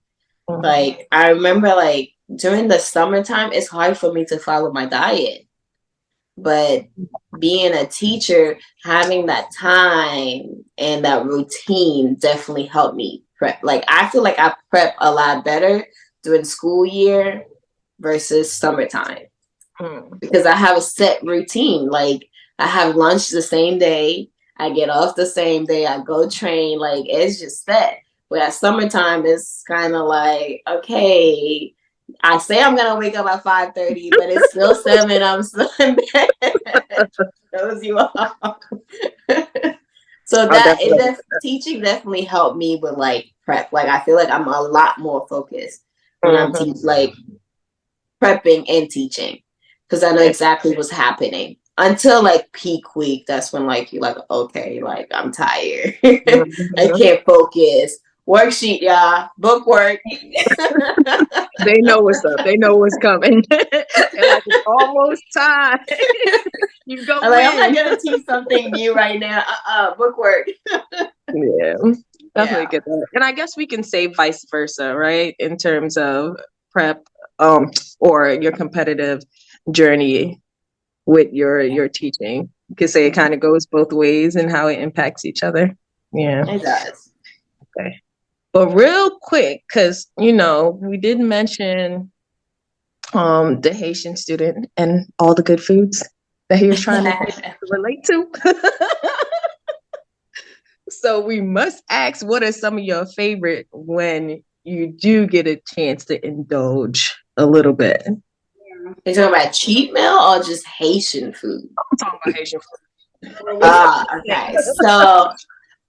Like I remember like during the summertime, it's hard for me to follow my diet. But being a teacher, having that time and that routine definitely helped me prep. Like I feel like I prep a lot better during school year versus summertime. Because I have a set routine. Like I have lunch the same day, I get off the same day, I go train, like it's just set. Whereas summertime is kind of like, okay, I say I'm gonna wake up at 5:30, but it's still 7. I'm still in bed. Those you off. So teaching definitely helped me with like prep. Like I feel like I'm a lot more focused when I'm like prepping and teaching, because I know exactly what's happening. Until like peak week, that's when like you're like, okay, like I'm tired. I can't focus. Worksheet, y'all. Book work. They know what's up. They know what's coming. They're like, it's almost time. You go. I'm not gonna teach something new right now. Book work. Yeah, definitely get that. And I guess we can say vice versa, right? In terms of prep, or your competitive journey with your teaching. You could say it kind of goes both ways and how it impacts each other. Yeah, it does. Okay. But real quick, because we did mention the Haitian student and all the good foods that he was trying to relate to. So we must ask, what are some of your favorite when you do get a chance to indulge a little bit? Are you talking about cheat meal or just Haitian food? I'm talking about Haitian food. Okay. So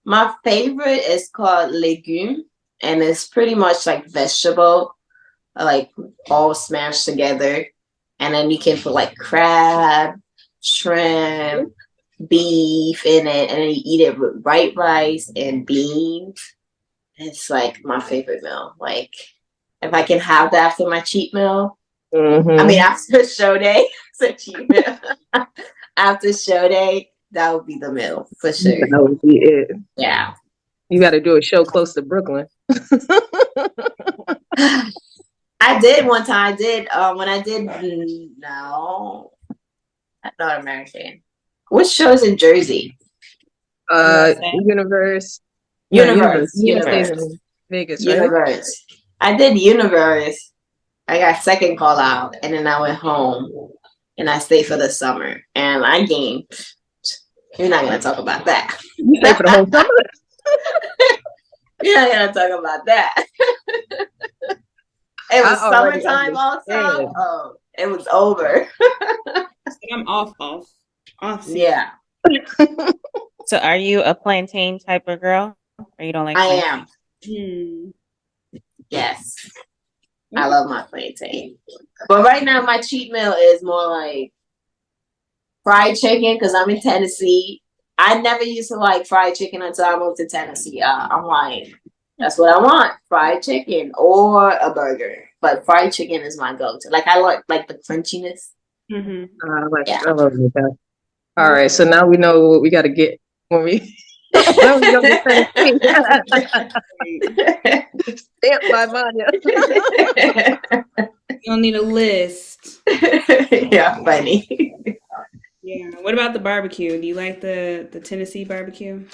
My favorite is called legume, and it's pretty much like vegetable, like all smashed together. And then you can put like crab, shrimp, beef in it, and then you eat it with white rice and beans. It's like my favorite meal. Like if I can have that after my cheat meal, I mean after show day, it's a cheat meal. After show day, that would be the meal for sure. That would be it. Yeah. You got to do a show close to Brooklyn. I did one time. I did when I did no, not American. Which show is in Jersey? Universe. Universe. Stays in Vegas, right? Universe. I did Universe. I got second call out, and then I went home, and I stayed for the summer, and I gained. You're not gonna talk about that. You stayed for the whole summer. You're not gonna talk about that. It was summertime also. Oh, it was over. I'm off. Yeah. So are you a plantain type of girl? Or you don't like I plantain? am. Yes. I love my plantain. But right now my cheat meal is more like fried chicken because I'm in Tennessee. I never used to like fried chicken until I moved to Tennessee. I'm like, that's what I want. Fried chicken or a burger. But fried chicken is my go-to. Like I like the crunchiness. I love that. All right, so now we know what we got to get when we go to Tennessee. Stamped by Vania. You'll need a list. Yeah, funny. Yeah. What about the barbecue? Do you like the Tennessee barbecue?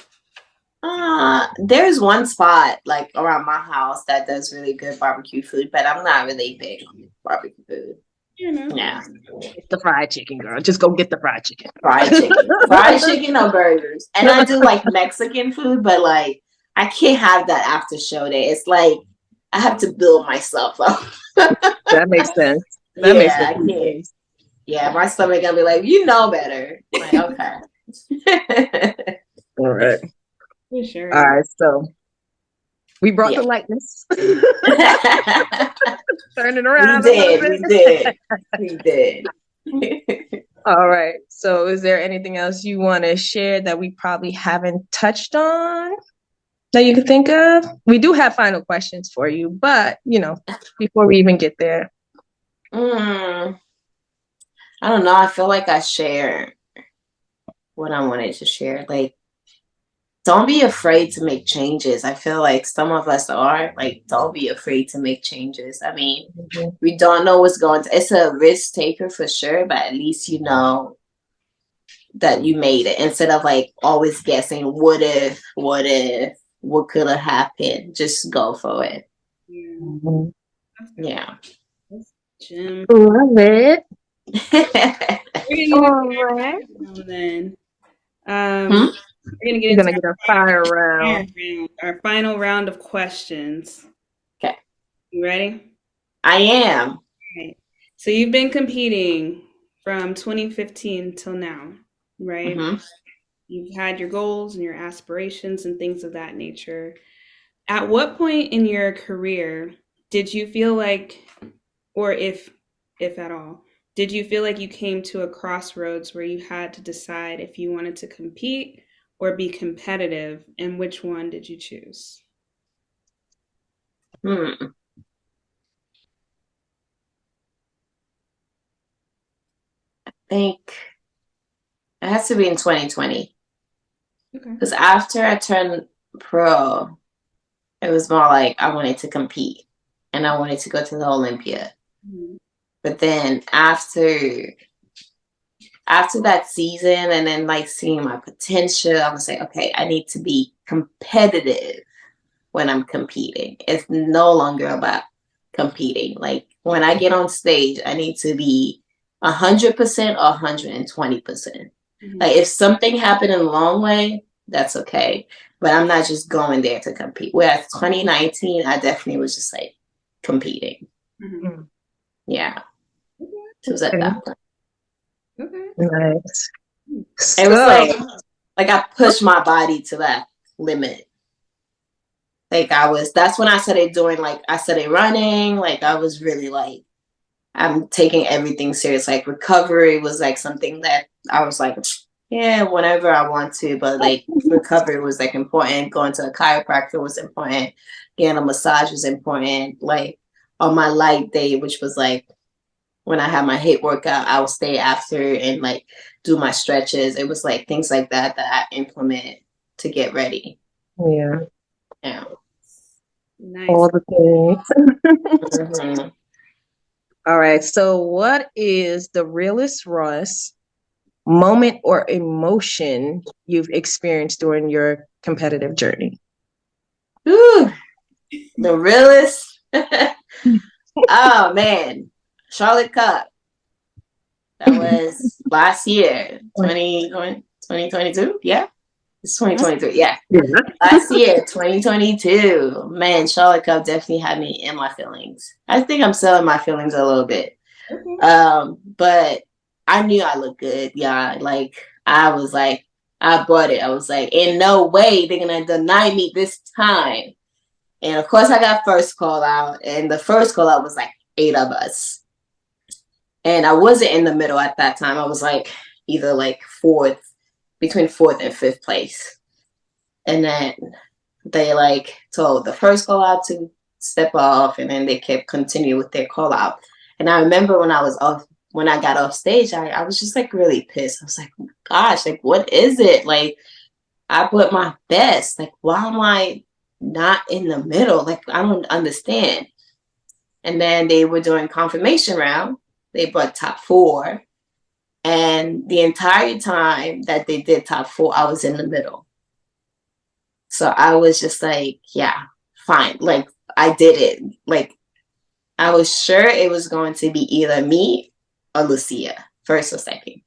There's one spot like around my house that does really good barbecue food, but I'm not really big on barbecue food. Yeah. It's the fried chicken, girl. Just go get the fried chicken. Fried chicken or burgers. And I do like Mexican food, but like I can't have that after show day. It's like I have to build myself up. That makes sense. That makes sense. Yeah, my stomach gonna be like, you know better. I'm like, okay. All right. For sure. All right, so we brought the likeness. Turn it around. We did. All right. So is there anything else you want to share that we probably haven't touched on that you can think of? We do have final questions for you, but before we even get there. I don't know. I feel like I share what I wanted to share. Like, don't be afraid to make changes. I feel like some of us are like, don't be afraid to make changes. I mean, we don't know what's going to, it's a risk taker for sure, but at least you know that you made it instead of like always guessing, what if, what could have happened? Just go for it. Yeah. Jim. Love it. We're gonna get a fire round. Our final round of questions. Okay. You ready? I am. Okay. So you've been competing from 2015 till now, right? Mm-hmm. You've had your goals and your aspirations and things of that nature. At what point in your career did you feel like, or if at all, did you feel like you came to a crossroads where you had to decide if you wanted to compete or be competitive, and which one did you choose? I think it has to be in 2020. Okay. Because after I turned pro, it was more like I wanted to compete and I wanted to go to the Olympia. Mm-hmm. But then after that season and then like seeing my potential, I was like, okay, I need to be competitive when I'm competing. It's no longer about competing. Like when I get on stage, I need to be 100% or 120%. Mm-hmm. Like if something happened in the long way, that's okay. But I'm not just going there to compete. Whereas 2019, I definitely was just like competing. Mm-hmm. Yeah. It was at that point. Okay. Nice. It was like I pushed my body to that limit. Like that's when I started doing, like, I started running. Like, I was really like, I'm taking everything serious. Like, recovery was like something that I was like, yeah, whenever I want to, but like recovery was like important. Going to a chiropractor was important. Getting a massage was important. Like, on my light day, which was like when I had my HIIT workout, I would stay after and like do my stretches. It was like things like that I implement to get ready. Yeah. Yeah. Nice. All the things. Mm-hmm. All right. So, what is the realest Russ moment or emotion you've experienced during your competitive journey? Ooh, the realest. Oh man, Charlotte Cup. That was last year, 2022. Yeah, it's 2023. Yeah, last year, 2022. Man, Charlotte Cup definitely had me in my feelings. I think I'm still in my feelings a little bit. But I knew I looked good. Yeah, like I was like, I bought it. I was like, in no way they're gonna deny me this time. And of course, I got first call out, and the first call out was like 8 of us. And I wasn't in the middle at that time. I was like either like between fourth and fifth place. And then they like told the first call out to step off, and then they kept continuing with their call out. And I remember when I got off stage, I was just like really pissed. I was like, oh my gosh, like, what is it? Like, I put my best. Like, why am I not in the middle? Like, I don't understand. And then they were doing confirmation round. They brought top 4. And the entire time that they did top 4, I was in the middle. So I was just like, yeah, fine. Like, I did it. Like, I was sure it was going to be either me or Lucia, first or second,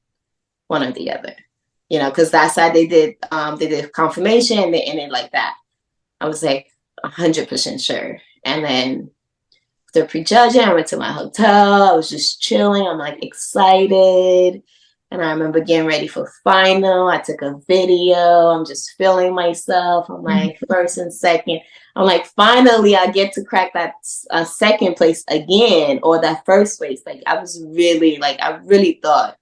one or the other. You know, because that side they did confirmation and they ended like that. I was like 100% sure. And then the prejudging, I went to my hotel. I was just chilling. I'm like excited. And I remember getting ready for final. I took a video. I'm just feeling myself. I'm like first and second. I'm like, finally, I get to crack that second place again, or that first place. Like, I was really, like, I really thought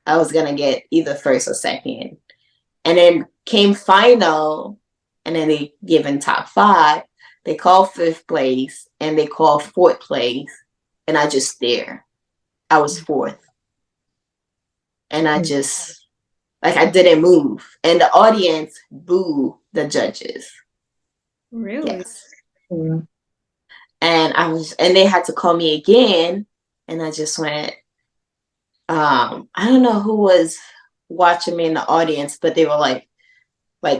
I was going to get either first or second. And then came final, and then they given top 5. They called 5th place, and they called 4th place. And I just there. I was 4th. And I just, like, I didn't move. And the audience booed the judges. Really? Yes. Mm-hmm. And they had to call me again. And I just went, I don't know who was watching me in the audience, but they were like,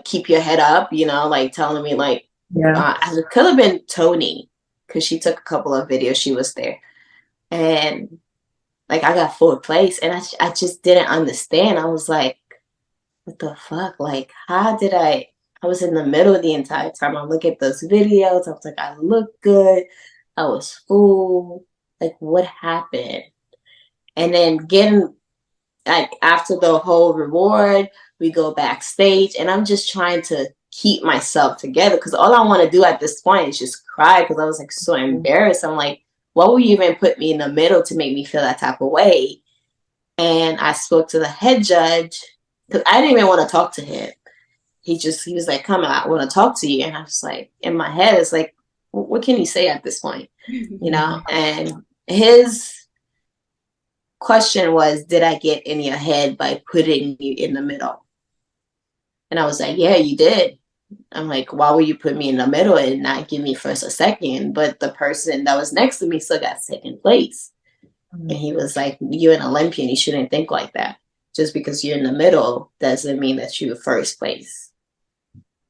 keep your head up, you know, like telling me, like, it could have been Tony, because she took a couple of videos. She was there. And like, I got 4th place, and I just didn't understand. I was like, what the fuck? Like, how did I was in the middle the entire time. I look at those videos. I was like, I look good. I was full. Like, what happened? And then getting, like, after the whole reward, we go backstage, and I'm just trying to keep myself together, because all I want to do at this point is just cry, because I was like so embarrassed. I'm like, what would you even put me in the middle to make me feel that type of way? And I spoke to the head judge, because I didn't even want to talk to him. He was like, come on, I want to talk to you. And I was like, in my head, it's like, what can you say at this point? You know? And his question was, did I get in your head by putting you in the middle? And I was like, yeah, you did. I'm like, why would you put me in the middle and not give me first or second? But the person that was next to me still got 2nd place. And he was like, you're an Olympian. You shouldn't think like that. Just because you're in the middle doesn't mean that you're first place.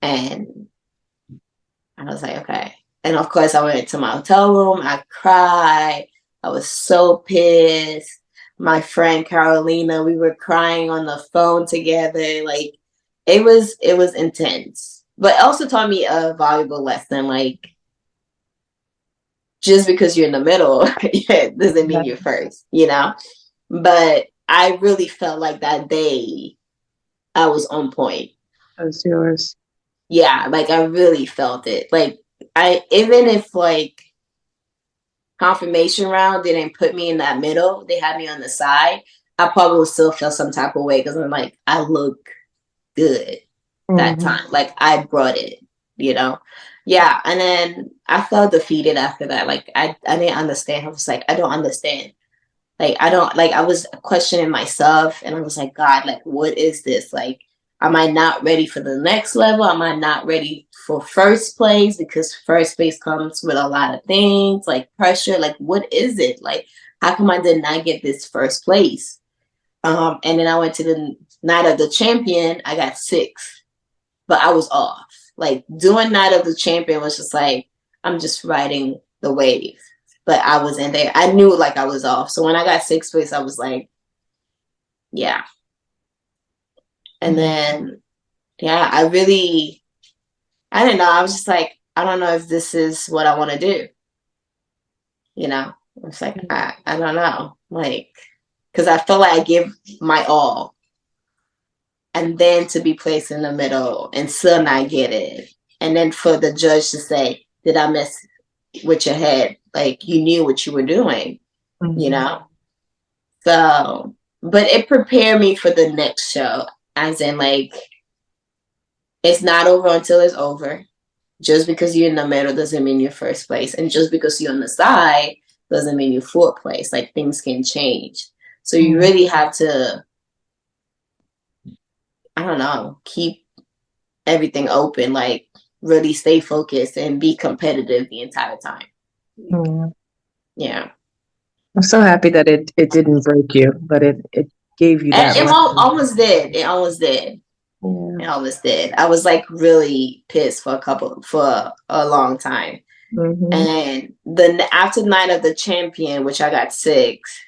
And I was like, okay. And of course, I went to my hotel room. I cried. I was so pissed. My friend Carolina, we were crying on the phone together. Like, it was intense. But it also taught me a valuable lesson. Like, just because you're in the middle doesn't mean you're first, you know? But I really felt like that day I was on point. That's yours. yeah, like I really felt it. Like I, even if like confirmation round didn't put me in that middle, they had me on the side, I probably would still feel some type of way because I'm like, I look good that time. Like I brought it, you know? Yeah. And then I felt defeated after that. Like I didn't understand. I was like, I don't understand. Like I don't, like I was questioning myself and I was like, God, like what is this? Like, am I not ready for the next level? Am I not ready for first place? Because first place comes with a lot of things, like pressure. Like, what is it? Like, how come I did not get this first place? And then I went to the night of the champion, I got sixth, but I was off. Like doing night of the champion was just like, I'm just riding the wave. But I was in there. I knew like I was off. So when I got sixth place, I was like, yeah. And then, yeah, I don't know. I was just like, I don't know if this is what I want to do. You know, it's like, I don't know. Like, because I felt like I gave my all. And then to be placed in the middle and still not get it. And then for the judge to say, did I mess with your head? Like, you knew what you were doing, you know? So, but it prepared me for the next show. As in, like, it's not over until it's over. Just because you're in the middle doesn't mean you're first place. And just because you're on the side doesn't mean you're fourth place. Like, things can change. So you really have to, I don't know, keep everything open, like really stay focused and be competitive the entire time. Yeah. I'm so happy that it didn't break you, but it gave you that. And it almost did. It almost did. It almost did. I was like really pissed for a long time. And then after night of the champion, which I got sixth,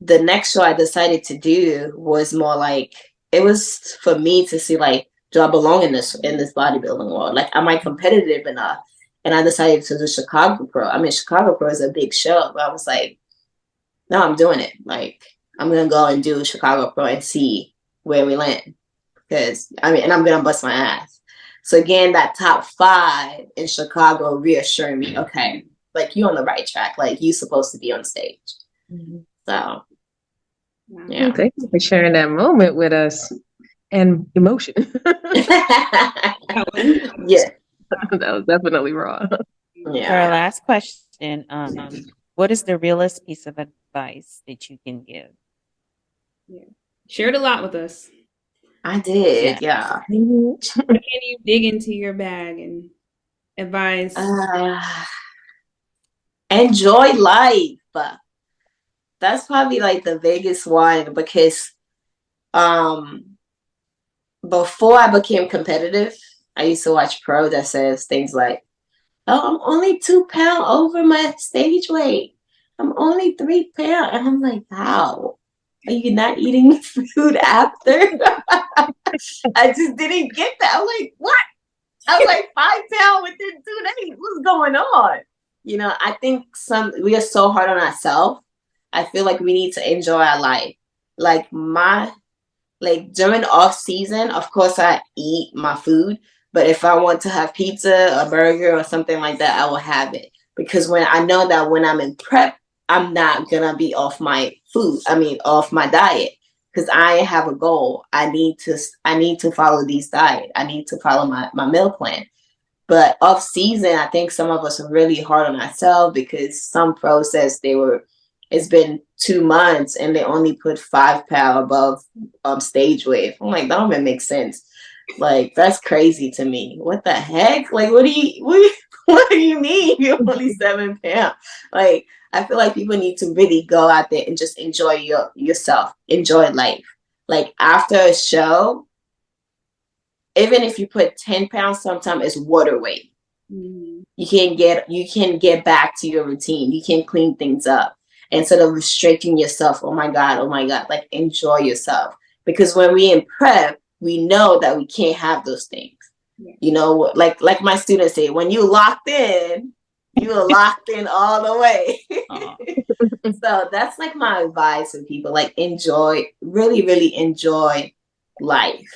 the next show I decided to do was more like, it was for me to see like, do I belong in this bodybuilding world? Like, am I competitive enough? And I decided to do Chicago Pro. I mean, Chicago Pro is a big show, but I was like, no, I'm doing it. Like, I'm gonna go and do Chicago Pro and see where we land. Because I mean, and I'm gonna bust my ass. So again, that top 5 in Chicago reassuring me, okay, like you're on the right track. Like you're supposed to be on stage. So yeah. Thank you for sharing that moment with us and emotion. Yeah. That was definitely raw. Yeah. For our last question, what is the realest piece of advice that you can give? Shared a lot with us. I did, yeah. Can you dig into your bag and advise? Enjoy life. That's probably like the biggest one because before I became competitive, I used to watch pro that says things like, oh, I'm only 2 pounds over my stage weight. I'm only 3 pounds. And I'm like, how? Are you not eating food after? I just didn't get that. I'm like, what? I was like 5 pounds within 2 days. What's going on? You know, I think we are so hard on ourselves. I feel like we need to enjoy our life. Like during off season, of course I eat my food, but if I want to have pizza, a burger, or something like that, I will have it. Because when I know that when I'm in prep, I'm not gonna be off my off my diet. Because I have a goal. I need to follow these diet. I need to follow my meal plan. But off season, I think some of us are really hard on ourselves because some pros says it's been 2 months and they only put 5 pounds above stage weight. I'm like, that don't even make sense. Like, that's crazy to me. What the heck? Like, what do you mean you're only 7 pounds? Like, I feel like people need to really go out there and just enjoy yourself, enjoy life. Like after a show, even if you put 10 pounds, sometimes it's water weight. You can get back to your routine. You can clean things up instead of restricting yourself. Oh my God. Like enjoy yourself. Because when we in prep, we know that we can't have those things. You know, like my students say, when you locked in, you are locked in all the way. So that's like my advice for people. Like really, really enjoy life.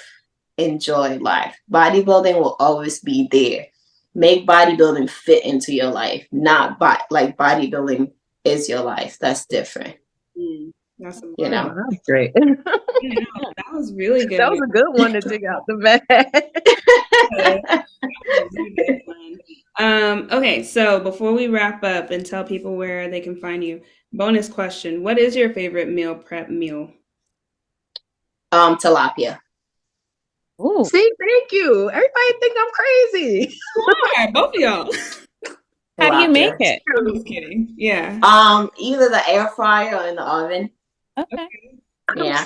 enjoy life. Bodybuilding will always be there. Make bodybuilding fit into your life, not like bodybuilding is your life. That's different. That's a You know. That's great. Yeah, that was really good. That was a good one to dig out the bag. That was a really good one. Okay, so before we wrap up and tell people where they can find you, bonus question: what is your favorite meal prep meal? Tilapia. Ooh. See, thank you. Everybody think I'm crazy. Yeah, both of y'all. How do you make Tilapia. it? I'm just kidding. Yeah. Either the air fryer or in the oven. Okay. Yeah.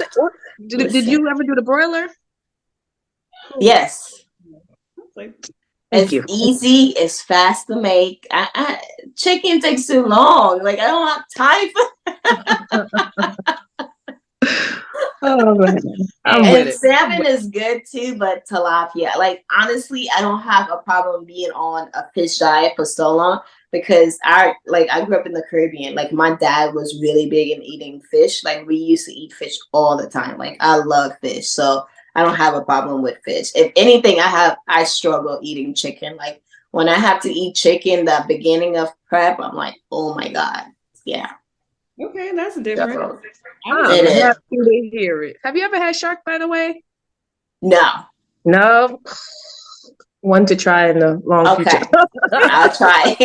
Did you ever do the broiler? Yes. Like, Thank It's you. easy. It's fast to make. Chicken takes too long. Like I don't have time for. Oh man, I'm with And it. salmon is good too, but tilapia. Like honestly, I don't have a problem being on a fish diet for so long because I grew up in the Caribbean. Like my dad was really big in eating fish. Like we used to eat fish all the time. Like I love fish, so I don't have a problem with fish. If anything, I struggle eating chicken. Like when I have to eat chicken, the beginning of prep, I'm like, oh my god, yeah. okay, that's different. So, I'm it is. happy to hear it. Have you ever had shark, by the way? No. No. One to try in the long Okay. future. I'll try.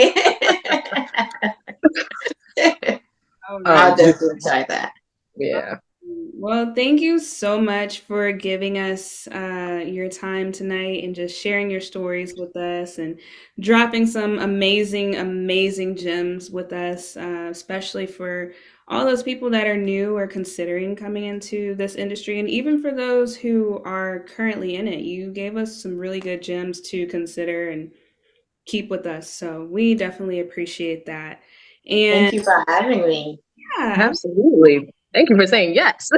I'll definitely try that. Yeah. Well, thank you so much for giving us your time tonight and just sharing your stories with us and dropping some amazing, amazing gems with us, especially for all those people that are new or considering coming into this industry. And even for those who are currently in it, you gave us some really good gems to consider and keep with us. So we definitely appreciate that. And Thank you for having me. yeah, Absolutely. Thank you for saying yes.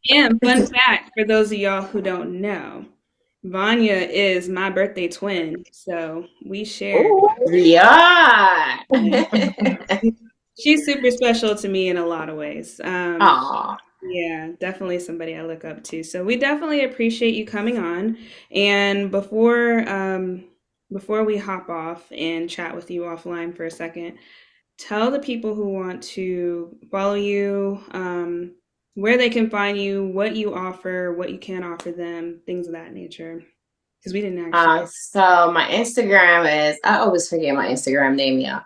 and fun fact for those of y'all who don't know, Vanya is my birthday twin, so we share. Yeah. She's super special to me in a lot of ways. Aw. Yeah, definitely somebody I look up to. So we definitely appreciate you coming on. And before we hop off and chat with you offline for a second, tell the people who want to follow you, where they can find you, what you offer, what you can offer them, things of that nature. Because we didn't actually. So my Instagram is, I always forget my Instagram name, yeah.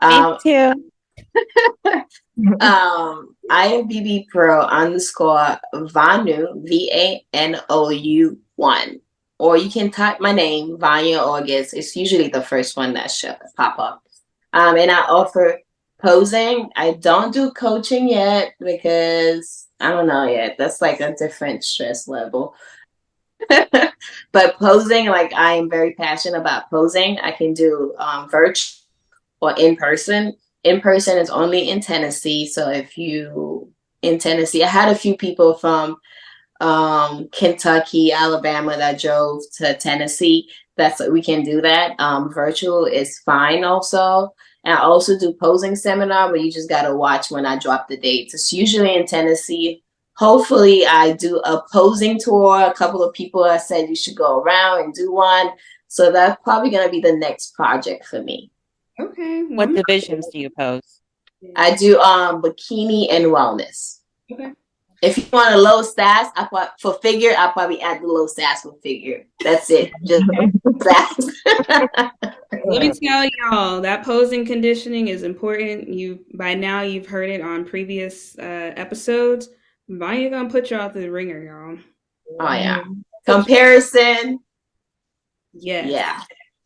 Me too. IFBB Pro _ Vanu VANOU 1. Or you can type my name, Vania Auguste. It's usually the first one that should pop up. And I offer posing. I don't do coaching yet because I don't know yet. That's like a different stress level. But posing, like I am very passionate about posing. I can do virtual or in person. In person is only in Tennessee. So if you in Tennessee, I had a few people from Kentucky, Alabama that drove to Tennessee. We can do that. Virtual is fine also. And I also do posing seminar where you just gotta watch when I drop the dates. It's usually in Tennessee. Hopefully I do a posing tour. A couple of people have said you should go around and do one. So that's probably gonna be the next project for me. Okay. What divisions do you pose? I do bikini and wellness. Okay. If you want a low stats, for figure, I'll probably add the low stats for figure. That's it. Just stats. Let me tell y'all that posing conditioning is important. By now you've heard it on previous episodes. Vanya gonna put y'all through the ringer, y'all. Oh yeah. Comparison. Yes. Yeah.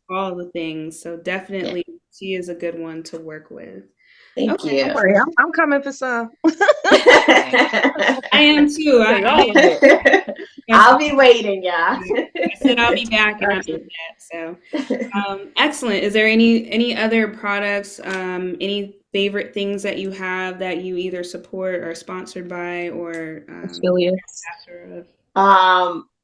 All the things. So definitely she is a good one to work with. Thank you. Don't worry, I'm coming for some. I am too. I'll be waiting, yeah. I said I'll be back and I did that. So excellent. Is there any other products, any favorite things that you have that you either support or sponsored by or Affiliates.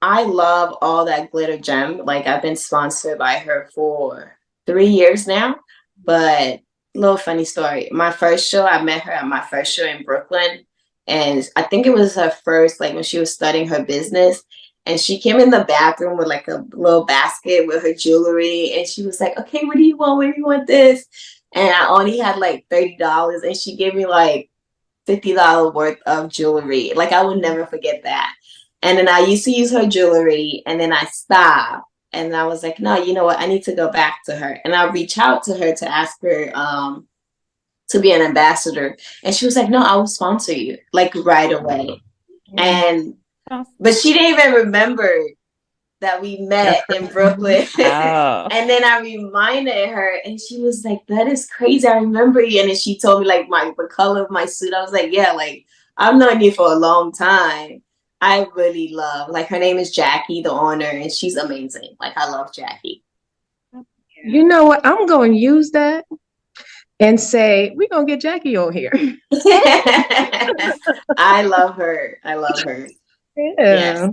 I love all that glitter gem. Like I've been sponsored by her for 3 years now. But little funny story. My first show, I met her at my first show in Brooklyn. And I think it was her first, like when she was studying her business. And she came in the bathroom with like a little basket with her jewelry. And she was like, okay, what do you want? What do you want this? And I only had like $30. And she gave me like $50 worth of jewelry. Like I would never forget that. And then I used to use her jewelry and then I stopped. And I was like, no, you know what? I need to go back to her. And I reach out to her to ask her to be an ambassador. And she was like, no, I will sponsor you like right away. And but she didn't even remember that we met in Brooklyn. Oh. And then I reminded her and she was like, that is crazy. I remember you. And then she told me like the color of my suit. I was like, yeah, like I've known you for a long time. I really love, like her name is Jackie, the owner, and she's amazing. Like I love Jackie. You know what? I'm going to use that and say, we're going to get Jackie on here. I love her. I love her. Yeah. Yes.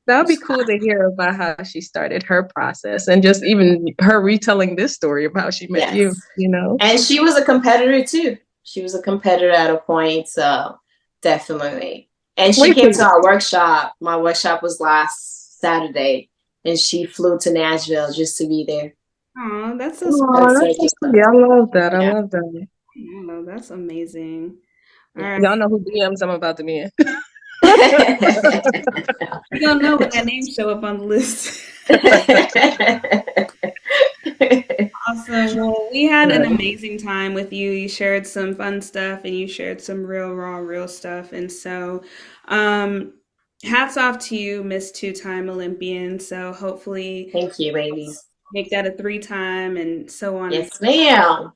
That would be cool to hear about how she started her process and just even her retelling this story of how she met you, you know? And she was a competitor too. She was a competitor at a point, so definitely. And she came to our workshop. My workshop was last Saturday, and she flew to Nashville just to be there. Oh, that's so yeah, I love that. I love that. Oh, that's amazing. All right. Y'all know who DMs I'm about to be in. You don't know when that name show up on the list. Awesome. Well, we had an amazing time with you. You shared some fun stuff and you shared some real, raw, real stuff. And so hats off to you, Miss Two-Time Olympian. So hopefully thank you, baby. Make that a 3-time and so on. Yes, ma'am.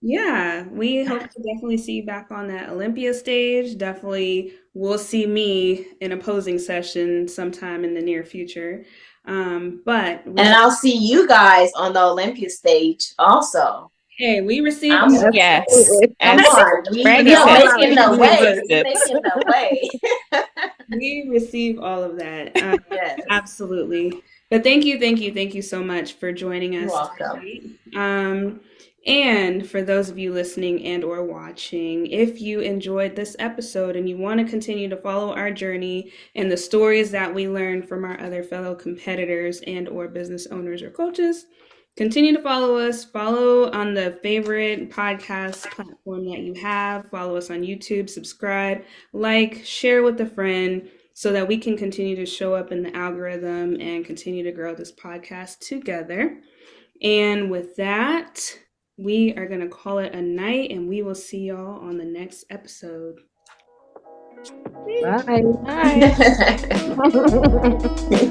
Yeah, we hope to definitely see you back on that Olympia stage. Definitely will see me in a posing session sometime in the near future. And I'll see you guys on the Olympia stage also. Hey, we received yes. Come on. We're making the way. We're making the way. We receive all of that. Yes. Absolutely. But thank you so much for joining us. You're welcome. And for those of you listening and or watching, if you enjoyed this episode and you want to continue to follow our journey and the stories that we learn from our other fellow competitors and or business owners or coaches, continue to follow us. Follow on the favorite podcast platform that you have. Follow us on YouTube, subscribe, like, share with a friend so that we can continue to show up in the algorithm and continue to grow this podcast together. And with that, we are going to call it a night, and we will see y'all on the next episode. Bye. Bye.